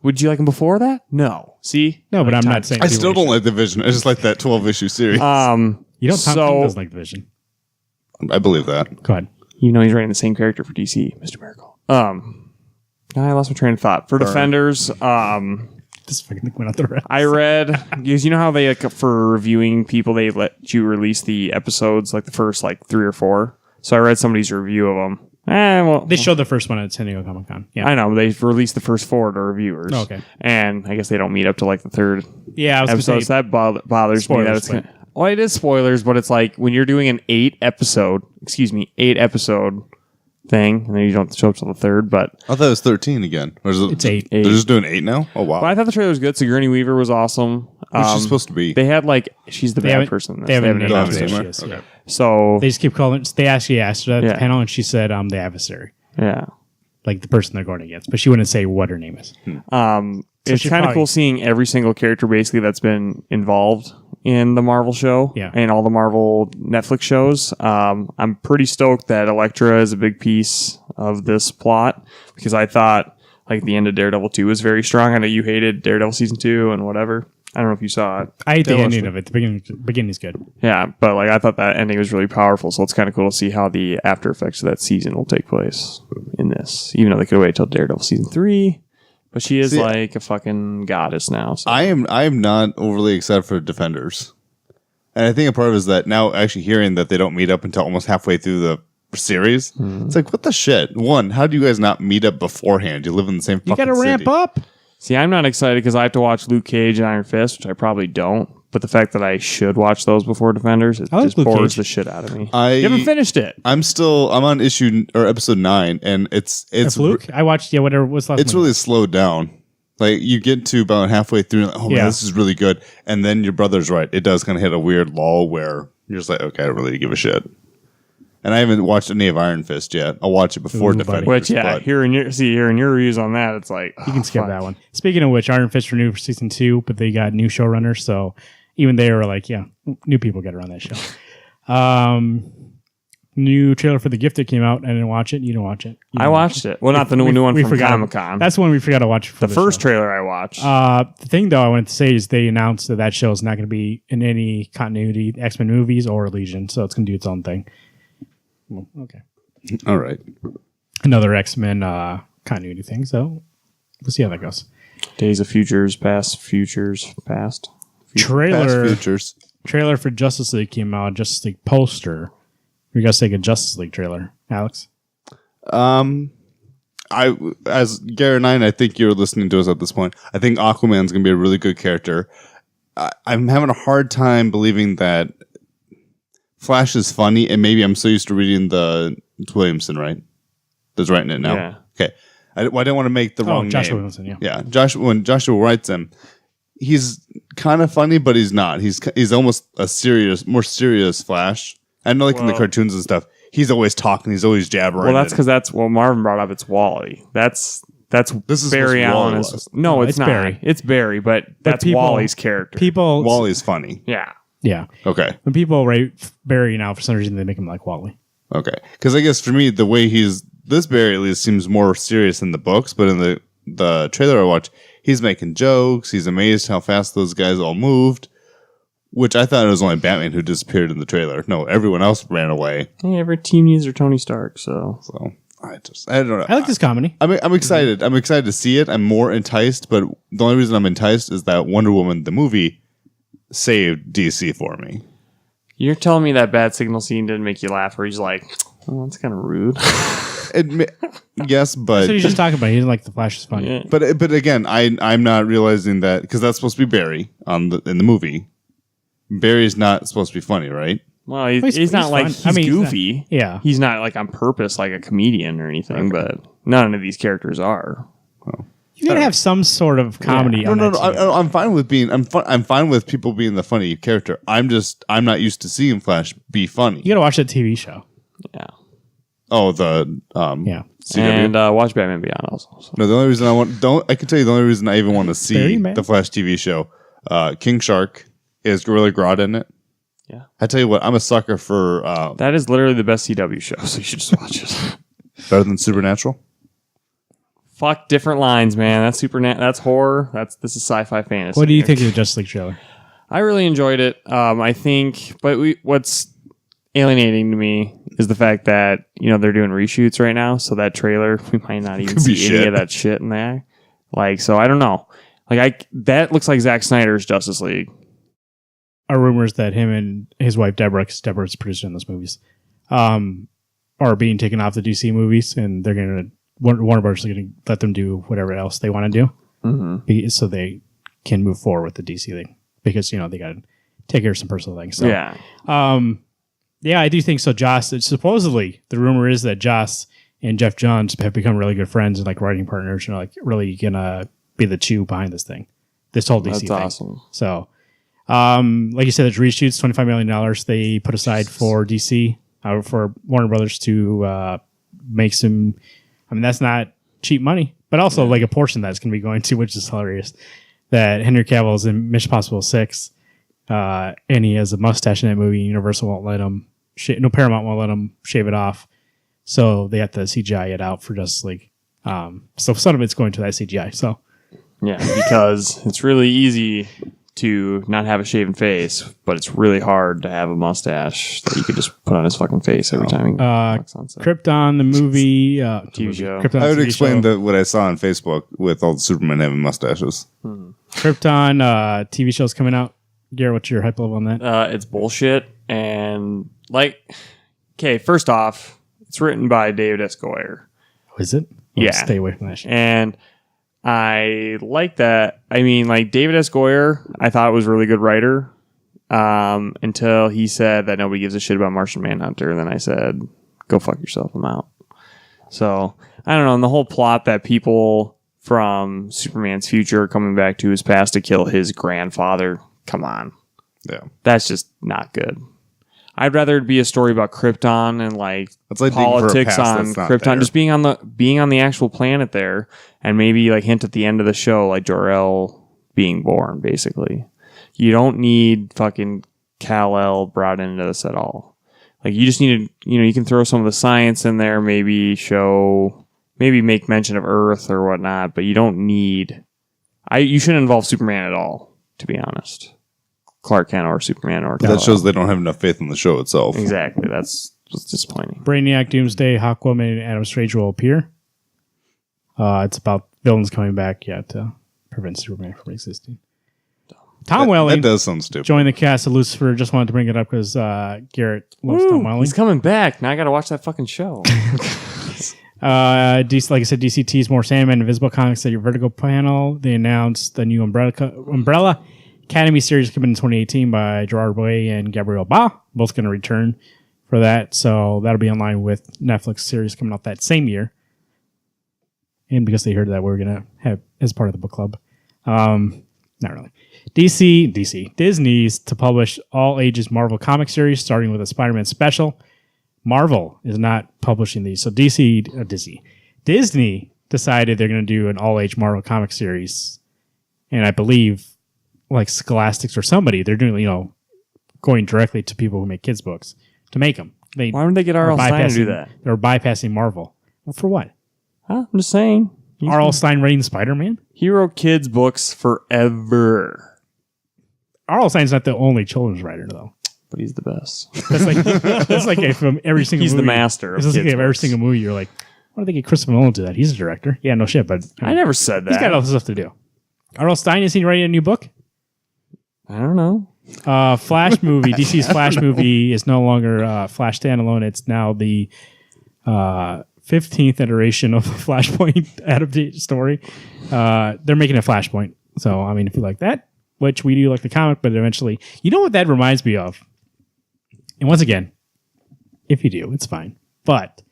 Would you like him before that? No. See? No, but I'm not saying... I still don't like The Vision. I just like that 12-issue series. You don't Tom King doesn't like The Vision. I believe that. Go ahead. He's writing the same character for DC, Mr. Miracle. I lost my train of thought. For Defenders... This fucking went out the rails. I read, because you know how they, for reviewing people, they let you release the episodes, like the first 3 or 4. So I read somebody's review of them. They showed the first one at San Diego Comic Con. Yeah, I know. They released the first 4 to reviewers. Oh, okay. And I guess they don't meet up to the 3rd episode. So that bothers me. That it's it is spoilers, but it's like when you're doing an 8 episode thing, and then you don't show up till the 3rd, but... I thought it was 13 again. Or is it's 8. They're just doing 8 now? Oh, wow. But I thought the trailer was good. Sigourney Weaver was awesome. What's she supposed to be? They had, she's the bad person. They haven't named her. Okay. So... They just keep calling... They actually asked her at the panel, and she said, the adversary. Yeah. Like the person they're going against. But she wouldn't say what her name is. It's kind of cool seeing every single character, basically, that's been involved in the Marvel show and all the Marvel Netflix shows. I'm pretty stoked that Elektra is a big piece of this plot because I thought Like the end of Daredevil 2 was very strong. I know you hated Daredevil season 2 and whatever. I don't know if you saw it. I hate the ending of it. The beginning is good. Yeah, but like I thought that ending was really powerful, so it's kind of cool to see how the after effects of that season will take place in this. Even though they could wait till Daredevil season 3, but she is like a fucking goddess now. So. I am not overly excited for Defenders, and I think a part of it is that now actually hearing that they don't meet up until almost halfway through the series, it's like what the shit. One, how do you guys not meet up beforehand? You live in the same. You got to ramp up. See, I'm not excited because I have to watch Luke Cage and Iron Fist, which I probably don't. But the fact that I should watch those before Defenders, it just bores the shit out of me. You haven't finished it. I'm on episode 9, and it's Luke. I watched whatever was left. It's really slowed down. Like you get to about halfway through, and man, this is really good. And then your brother's right; it does kind of hit a weird lull where you're just like, okay, I don't really give a shit. And I haven't watched any of Iron Fist yet. I'll watch it before Defenders. Which, hearing your reviews on that, it's like... you can skip that one. Speaking of which, Iron Fist renewed for season 2, but they got new showrunners, so even they were like, new people got to run that show. New trailer for The Gifted came out. I didn't watch it. You didn't watch it. I watched it. Well, not the new one from Comic-Con. That's the one we forgot to watch. The first trailer I watched. The thing, though, I wanted to say is they announced that show is not going to be in any continuity, X-Men movies or Legion, so it's going to do its own thing. Well, okay. All right. Another X-Men continuity thing, so we'll see how that goes. Days of Futures Past. Trailer for Justice League came out. Justice League poster. You guys take a Justice League trailer, Alex? As Garrett and I think you're listening to us at this point. I think Aquaman's going to be a really good character. I'm having a hard time believing that Flash is funny, and maybe I'm so used to reading it's Williamson, right? That's writing it now. Yeah. Okay. I didn't want to make the wrong Joshua name. Williamson, Yeah. When Joshua writes him, he's kind of funny, but he's not. He's almost more serious Flash. I know, in the cartoons and stuff, he's always talking. He's always jabbering. Well, that's because that's what Marvin brought up. It's Wally. This is Barry Allen. No, it's not. Barry. It's Barry, but that's Wally's character. Wally's funny. Yeah. Yeah. Okay. When people write Barry now, for some reason, they make him like Wally. Okay. Because I guess for me, the way this Barry at least seems more serious in the books, but in the trailer I watched, he's making jokes. He's amazed how fast those guys all moved, which I thought it was only Batman who disappeared in the trailer. No, everyone else ran away. Hey, every team needs their Tony Stark, so I don't know. I like this comedy. I'm excited. I'm excited to see it. I'm more enticed, but the only reason I'm enticed is that Wonder Woman, the movie, saved DC for me. You're telling me that bad signal scene didn't make you laugh, where he's like, "Oh, that's kind of rude." Yes, but so he's just talking about. He didn't like the Flash is funny. Yeah. But again, I'm not realizing that because that's supposed to be Barry in the movie. Barry's not supposed to be funny, right? Well, he's not like he's goofy. He's not like on purpose like a comedian or anything. Okay. But none of these characters are. Oh. You gotta have some sort of comedy. Yeah. No. I'm fine with being. I'm fine with people being the funny character. I'm not used to seeing Flash be funny. You gotta watch that TV show. Yeah. Oh, the CW. And watch Batman Beyond also. So. No, the only reason I can tell you the only reason I even want to see the Flash TV show, King Shark is Gorilla Grodd in it. Yeah. I tell you what, I'm a sucker for. That is literally the best CW show, so you should just watch it. Better than Supernatural. Fuck different lines, man. That's That's horror. This is sci-fi fantasy. What do you think of the Justice League trailer? I really enjoyed it. I think, but what's alienating to me is the fact that they're doing reshoots right now. So that trailer, we might not even see any of that shit in there. So I don't know. That looks like Zack Snyder's Justice League. Are rumors that him and his wife Deborah, because Deborah's produced in those movies, are being taken off the DC movies, and they're gonna. Warner Bros. Is going to let them do whatever else they want to do, so they can move forward with the DC thing. Because they got to take care of some personal things. So, I do think so. Joss, supposedly the rumor is that Joss and Jeff Johns have become really good friends and writing partners, and really gonna be the two behind this thing, this whole DC thing. That's awesome. So, like you said, there's reshoots, $25 million they put aside for DC, for Warner Brothers to make some. I mean, that's not cheap money, but also a portion that's going to be going to, which is hilarious, that Henry Cavill is in Mission Impossible 6, and he has a mustache in that movie. Universal won't let him, Paramount won't let him shave it off. So they have to CGI it out for Justice League So some of it's going to that CGI. So yeah, because it's really easy to not have a shaven face, but it's really hard to have a mustache that you could just put on his fucking face every time he walks on set. Krypton, the movie, TV show. Krypton, I would TV explain show. what I saw on Facebook with all the Supermen having mustaches. Krypton TV show's coming out. Garrett, what's your hype level on that? It's bullshit. And okay, first off, it's written by David S. Goyer. Is it? Yeah. Stay away from that shit. And I like that. I mean, David S. Goyer, I thought was a really good writer until he said that nobody gives a shit about Martian Manhunter. And then I said, go fuck yourself, I'm out. So, I don't know. And the whole plot that people from Superman's future are coming back to his past to kill his grandfather, come on. Yeah. That's just not good. I'd rather it be a story about Krypton and It's like politics on Krypton, there. just being on the actual planet there, and maybe hint at the end of the show Jor-El being born. Basically, you don't need fucking Kal-El brought into this at all. You just need to, you can throw some of the science in there, maybe make mention of Earth or whatnot, but you don't need. You shouldn't involve Superman at all, to be honest. Clark Kent or Superman or Kal-El. That shows they don't have enough faith in the show itself. Exactly. That's disappointing. Brainiac, Doomsday, Hawkwoman, and Adam Strange will appear. It's about villains coming back to prevent Superman from existing. Tom Welling That does sound stupid. joined the cast of Lucifer. Just wanted to bring it up because Garrett loves Tom Welling. He's coming back. Now I got to watch that fucking show. DC, like I said, DC teased more Sandman Invisible Comics at your Vertigo panel. They announced the new Umbrella Academy series coming in 2018 by Gerard Way and Gabriel Ba. Both going to return for that. So that'll be in line with Netflix series coming out that same year. And because they heard that, we're going to have as part of the book club. Not really. Disney's to publish all ages Marvel comic series, starting with a Spider-Man special. Marvel is not publishing these. So Disney decided they're going to do an all-age Marvel comic series. And I believe Scholastics or somebody, they're doing, going directly to people who make kids' books to make them. Why don't they get R.L. Stein to do that? They're bypassing Marvel. Well, for what? Huh? I'm just saying. R.L. Stein writing Spider-Man? He wrote kids' books forever. R.L. Stein's not the only children's writer, though. But he's the best. That's like from every single he's movie. The master of It's like kids' every books. single movie, you're like, why do they get Christopher Nolan to do that? He's a director. Yeah, no shit, but I never said that. He's got other stuff to do. R.L. Stein, is he writing a new book? I don't know. Flash movie. DC's Flash movie is no longer Flash standalone. It's now the 15th iteration of the Flashpoint adaptation story. They're making a Flashpoint. So, I mean, if you like that, which we do like the comic, but eventually, you know what that reminds me of? And once again, if you do, it's fine. But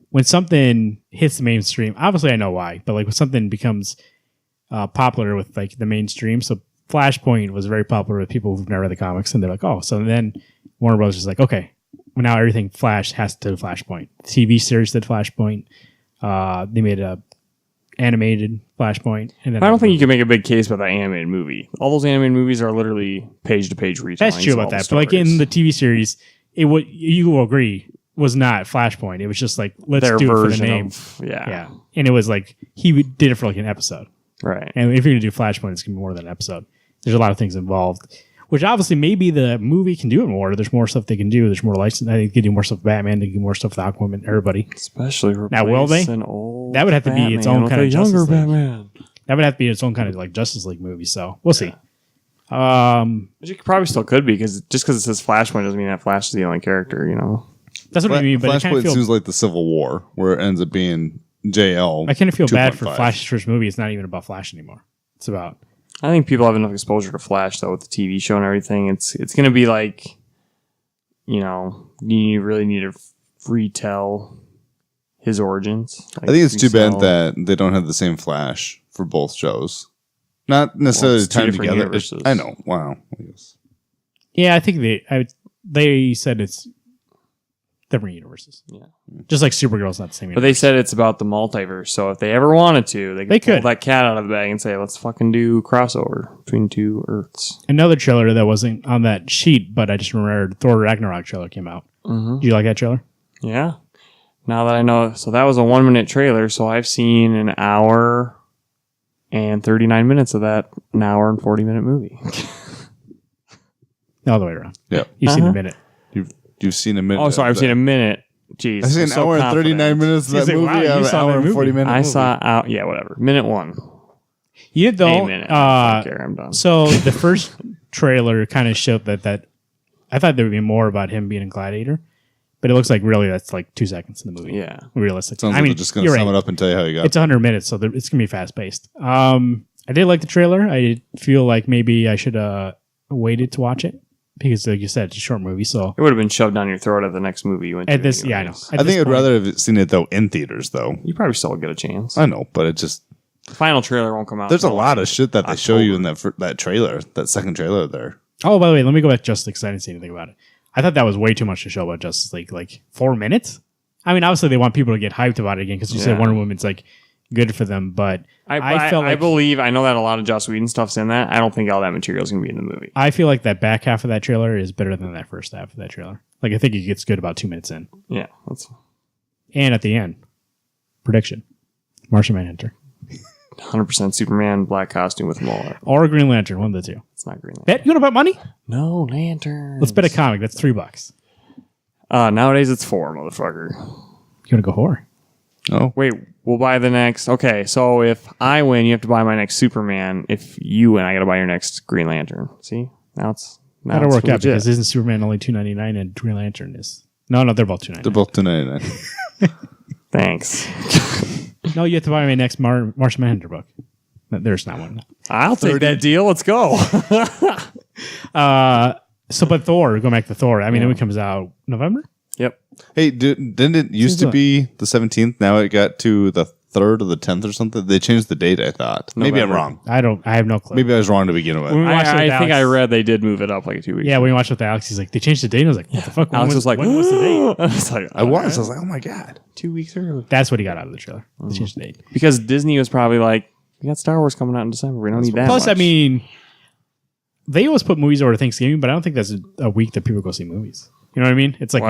when something hits the mainstream, obviously I know why, but when something becomes popular with the mainstream, so Flashpoint was very popular with people who've never read the comics, and they're like, oh, so then Warner Bros. Is like, okay, well, now everything Flash has to do Flashpoint. The TV series did Flashpoint. They made a animated Flashpoint. And then I don't think you can make a big case about that animated movie. All those animated movies are literally page-to-page retellings. That's true about that. But in the TV series, you will agree, was not Flashpoint. It was just let's their do it for the version name. Yeah. And it was he did it for an episode. Right. And if you're going to do Flashpoint, it's going to be more than an episode. There's a lot of things involved, which obviously maybe the movie can do it more. There's more stuff they can do. There's more license. I think they can do more stuff with Batman. They can do more stuff with Aquaman, everybody. Especially now, will they? an old that would have to Batman be its own kind of younger Justice League. Batman. That would have to be its own kind of Justice League movie. So we'll see. But you probably still could be because it says Flashpoint doesn't mean that Flash is the only character. That's what I mean. But Flashpoint seems like the Civil War, where it ends up being JL. I kind of feel bad for Flash's first movie. It's not even about Flash anymore. It's about. I think people have enough exposure to Flash though with the TV show and everything. It's going to be you really need to retell his origins. I think it's too bad that they don't have the same Flash for both shows. Not necessarily it's two time different together. universes. I know. Wow. Yes. Yeah, I think they said it's different universes. Yeah. Just like Supergirl's not the same universe. But they said it's about the multiverse. So if they ever wanted to, they could pull that cat out of the bag and say, let's fucking do crossover between two Earths. Another trailer that wasn't on that sheet, but I just remembered Thor Ragnarok trailer came out. Mm-hmm. Did you like that trailer? Yeah. Now that I know, so that was a 1 minute trailer. So I've seen an hour and 39 minutes of that, an hour and 40-minute movie. All the way around. Yeah. You've seen a minute. You've seen a minute. Oh, sorry. I've seen a minute. Jeez. I've seen an hour and 39 minutes of that movie. Wow, you saw an hour that and movie. 40 minutes. I saw out. Yeah, whatever. Minute 1. You did, though. A minute. I don't care. I'm done. So the first trailer kind of showed that I thought there would be more about him being a gladiator, but it looks like really that's like 2 seconds in the movie. Yeah. Realistic. Sounds like they're just going to sum it up and tell you how you got. It's 100 minutes, so it's going to be fast paced. I did like the trailer. I feel like maybe I should waited to watch it because, like you said, it's a short movie. So it would have been shoved down your throat at the next movie you went to. At this, yeah, I know. I think I'd rather have seen it though in theaters though. You probably still get a chance. I know, but it just the final trailer won't come out. There's a lot of shit that they show you in that trailer, that second trailer there. Oh, by the way, let me go back to Justice League because I didn't see anything about it. I thought that was way too much to show about Justice League. Like 4 minutes? I mean, obviously they want people to get hyped about it again because you said Wonder Woman's like good for them, but I felt like, I believe, I know that a lot of Joss Whedon stuff's in that. I don't think all that material is going to be in the movie. I feel like that back half of that trailer is better than that first half of that trailer. Like, I think it gets good about 2 minutes in. Yeah. And at the end, prediction. Martian Manhunter. 100% Superman, black costume with mullet. Or Green Lantern, one of the two. It's not Green Lantern. Bet? You want to bet money? No, Lantern. Let's bet a comic. That's $3. Nowadays it's $4, motherfucker. You want to go horror? Oh. Wait, we'll buy the next. Okay, so if I win, you have to buy my next Superman. If you win, I got to buy your next Green Lantern. See? That'll work out because isn't Superman only $2.99 and Green Lantern is... No, they're both $2.99. They're both $2.99. Thanks. No, you have to buy my next Martian Manhunter book. There's not one. I'll take that deal. Let's go. But Thor, going back to Thor, I mean, it comes out November? Yep. Hey, didn't it used to be the 17th? Now it got to the 3rd or the 10th or something? They changed the date, I thought. Maybe I'm wrong. I have no clue. Maybe I was wrong to begin with. I think I read they did move it up like 2 weeks. Yeah, when we watched with Alex, he's like, they changed the date. I was like, what the fuck? Alex was like, when was the date? I was like, oh my God. 2 weeks early. That's what he got out of the trailer. They changed the date. Because Disney was probably like, we got Star Wars coming out in December. We don't need that Plus, much. I mean, they always put movies over Thanksgiving, but I don't think that's a week that people go see movies. You know what I mean? It's like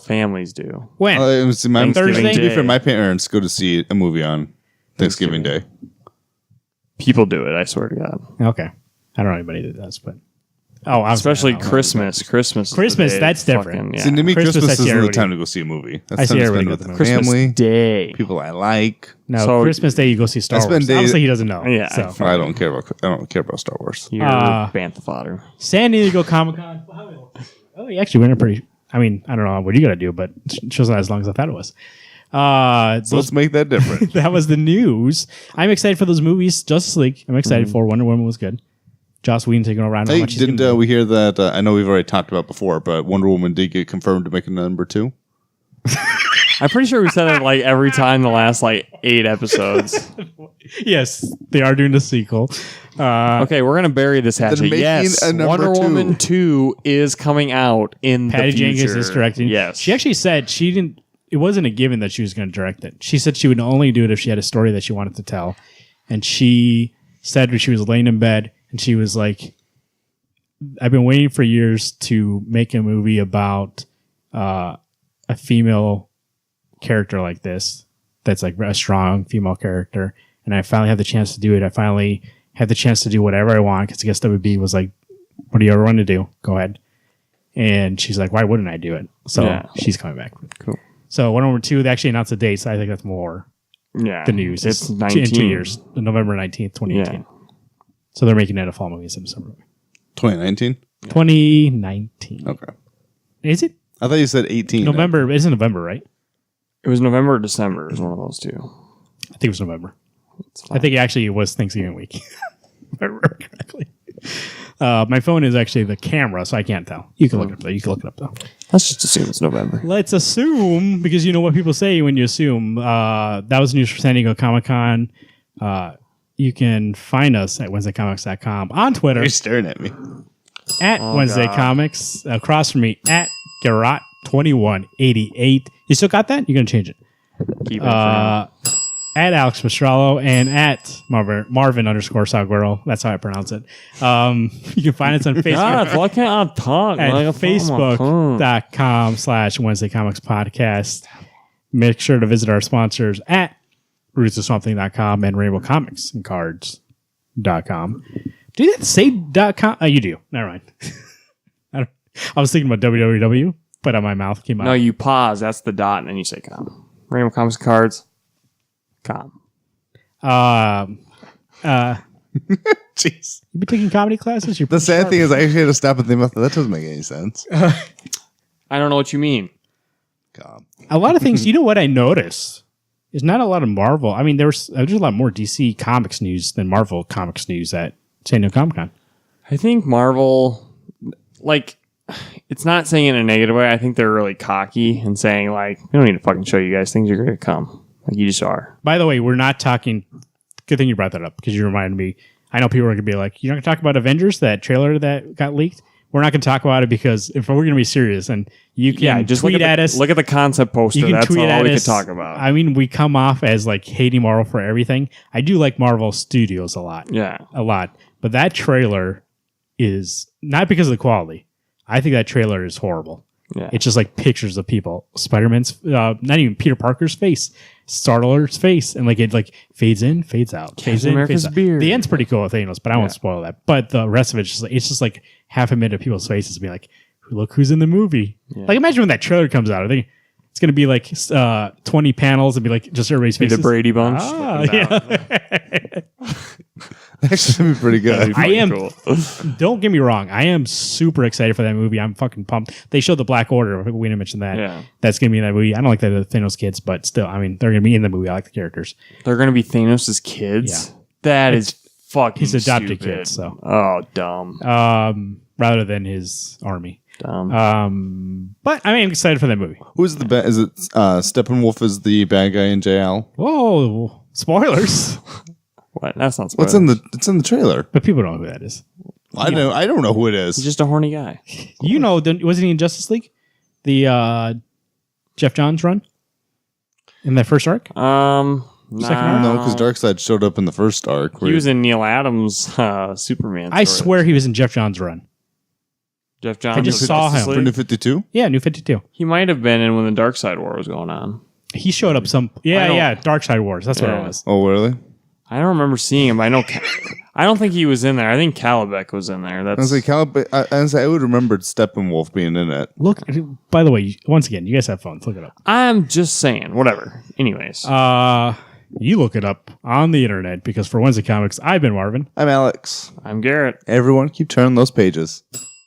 families do. When? Thursday? To be fair, my parents go to see a movie on Thanksgiving Day. People do it, I swear to God. Okay. I don't know anybody that does, but... especially Christmas. Christmas, that's different. Yeah. See, to me, Christmas isn't the time to go see a movie. That's time to spend with the family, Day. people I like. No, so Christmas Day you go see Star Wars. Obviously, he doesn't know. Yeah, so. I don't care about Star Wars. You're bantha fodder. San Diego Comic-Con. Oh, you actually went pretty... I mean, I don't know what you got to do, but it shows not as long as I thought it was. So let's make that different. That was the news. I'm excited for those movies. Justice League, I'm excited for. Wonder Woman was good. Joss Whedon taking over. Hey, didn't we hear that? I know we've already talked about before, but Wonder Woman did get confirmed to make a number 2. I'm pretty sure we said it like every time the last like 8 episodes. Yes, they are doing a sequel. Okay, we're gonna bury this hatchet. Yes, Wonder Woman 2 is coming out in Patty the future. Jenkins is directing. Yes, she actually said she didn't. It wasn't a given that she was going to direct it. She said she would only do it if she had a story that she wanted to tell, and she said when she was laying in bed and she was like, "I've been waiting for years to make a movie about a female character like this. That's like a strong female character." And I finally had the chance to do it. I finally had the chance to do whatever I want because I guess WB was like, what do you ever want to do? Go ahead. And she's like, why wouldn't I do it? So she's coming back. Cool. So Wonder Woman 2, they actually announced the date, so I think that's more the news. It's in 2 years, November 19th, 2018. Yeah. So they're making it a fall movie instead of summer movie. 2019? 2019. Okay. Is it? I thought you said 18. November. It's in November, right? It was November or December. It was one of those two. I think it was November. I think actually it was Thanksgiving week. If I remember correctly. My phone is actually the camera, so I can't tell. You can look it up though. You can look it up though. Let's just assume it's November. Let's assume, because you know what people say when you assume. That was news for San Diego Comic-Con. You can find us at WednesdayComics.com on Twitter. You're staring at me. At Wednesday Comics. Across from me, at Garrett2188. You still got that? You're going to change it. Keep it at Alex Mastrallo and at Marvin _Salguero. That's how I pronounce it. You can find us on Facebook. God, why can't I talk? At Facebook.com/Wednesday Comics Podcast. make sure to visit our sponsors at rootsofswamp.com and rainbowcomicsandcards.com. Do you say .com? Oh, you do. Never mind. I was thinking about www, but on my mouth came out. No, you pause. That's the dot, and then you say com. Rainbow Comics and Cards. Com. Jeez. You been taking comedy classes? The sad thing is I actually had to stop and think about that. That doesn't make any sense. I don't know what you mean. God. A lot of things, you know what I noticed? There's not a lot of Marvel. I mean, there's a lot more DC Comics news than Marvel Comics news at San Diego Comic-Con. I think Marvel, like, it's not saying in a negative way. I think they're really cocky and saying, like, we don't need to fucking show you guys. Things are going to come. Like, you just are. By the way, we're not talking... Good thing you brought that up because you reminded me. I know people are going to be like, you're not going to talk about Avengers, that trailer that got leaked? We're not going to talk about it because if we're going to be serious, and you can just tweet at us. Look at the concept poster. That's all we can talk about. I mean, we come off as like hating Marvel for everything. I do like Marvel Studios a lot. Yeah. A lot. But that trailer is not because of the quality. I think that trailer is horrible. Yeah. It's just like pictures of people. Spider-Man's, not even Peter Parker's face, Star-Lord's face, and like it like fades in, fades out, fades in, America's fades out. beard. The end's pretty cool with Thanos, but I won't spoil that. But the rest of it's just like half a minute of people's faces being like, "Look who's in the movie!" Yeah. Like imagine when that trailer comes out. I think it's gonna be like 20 panels and be like just everybody's faces. The Brady Bunch. Yeah. Actually, be pretty good. I am. Cool. Don't get me wrong. I am super excited for that movie. I'm fucking pumped. They showed the Black Order. We didn't mention that. Yeah. That's gonna be in that movie. I don't like the Thanos kids, but still, I mean, they're gonna be in the movie. I like the characters. They're gonna be Thanos' kids. Yeah. That is fucking. He's adopted stupid. kid. So. Oh, dumb. Rather than his army. Dumb. But I mean, I'm excited for that movie. Who's the bad? Is it Steppenwolf is the bad guy in JL? Whoa! Spoilers. What? That's not spoilers. It's in the trailer. But people don't know who that is. I don't know who it is. He's just a horny guy. You know, wasn't he in Justice League? The Jeff Johns run in that first arc. No, because Darkseid showed up in the first arc. He was in Neil Adams' Superman. I swear he was in Jeff Johns' run. Jeff Johns. I just saw him for New 52. Yeah, New 52. He might have been in when the Darkseid War was going on. He showed up Darkseid Wars. That's what it was. Oh, really? I don't remember seeing him. I know. I don't think he was in there. I think Calabec was in there. That's. I would remember Steppenwolf being in it. Look. By the way, once again, you guys have phones. Look it up. I'm just saying. Whatever. Anyways. You look it up on the internet because for Wednesday Comics, I've been Marvin. I'm Alex. I'm Garrett. Everyone, keep turning those pages.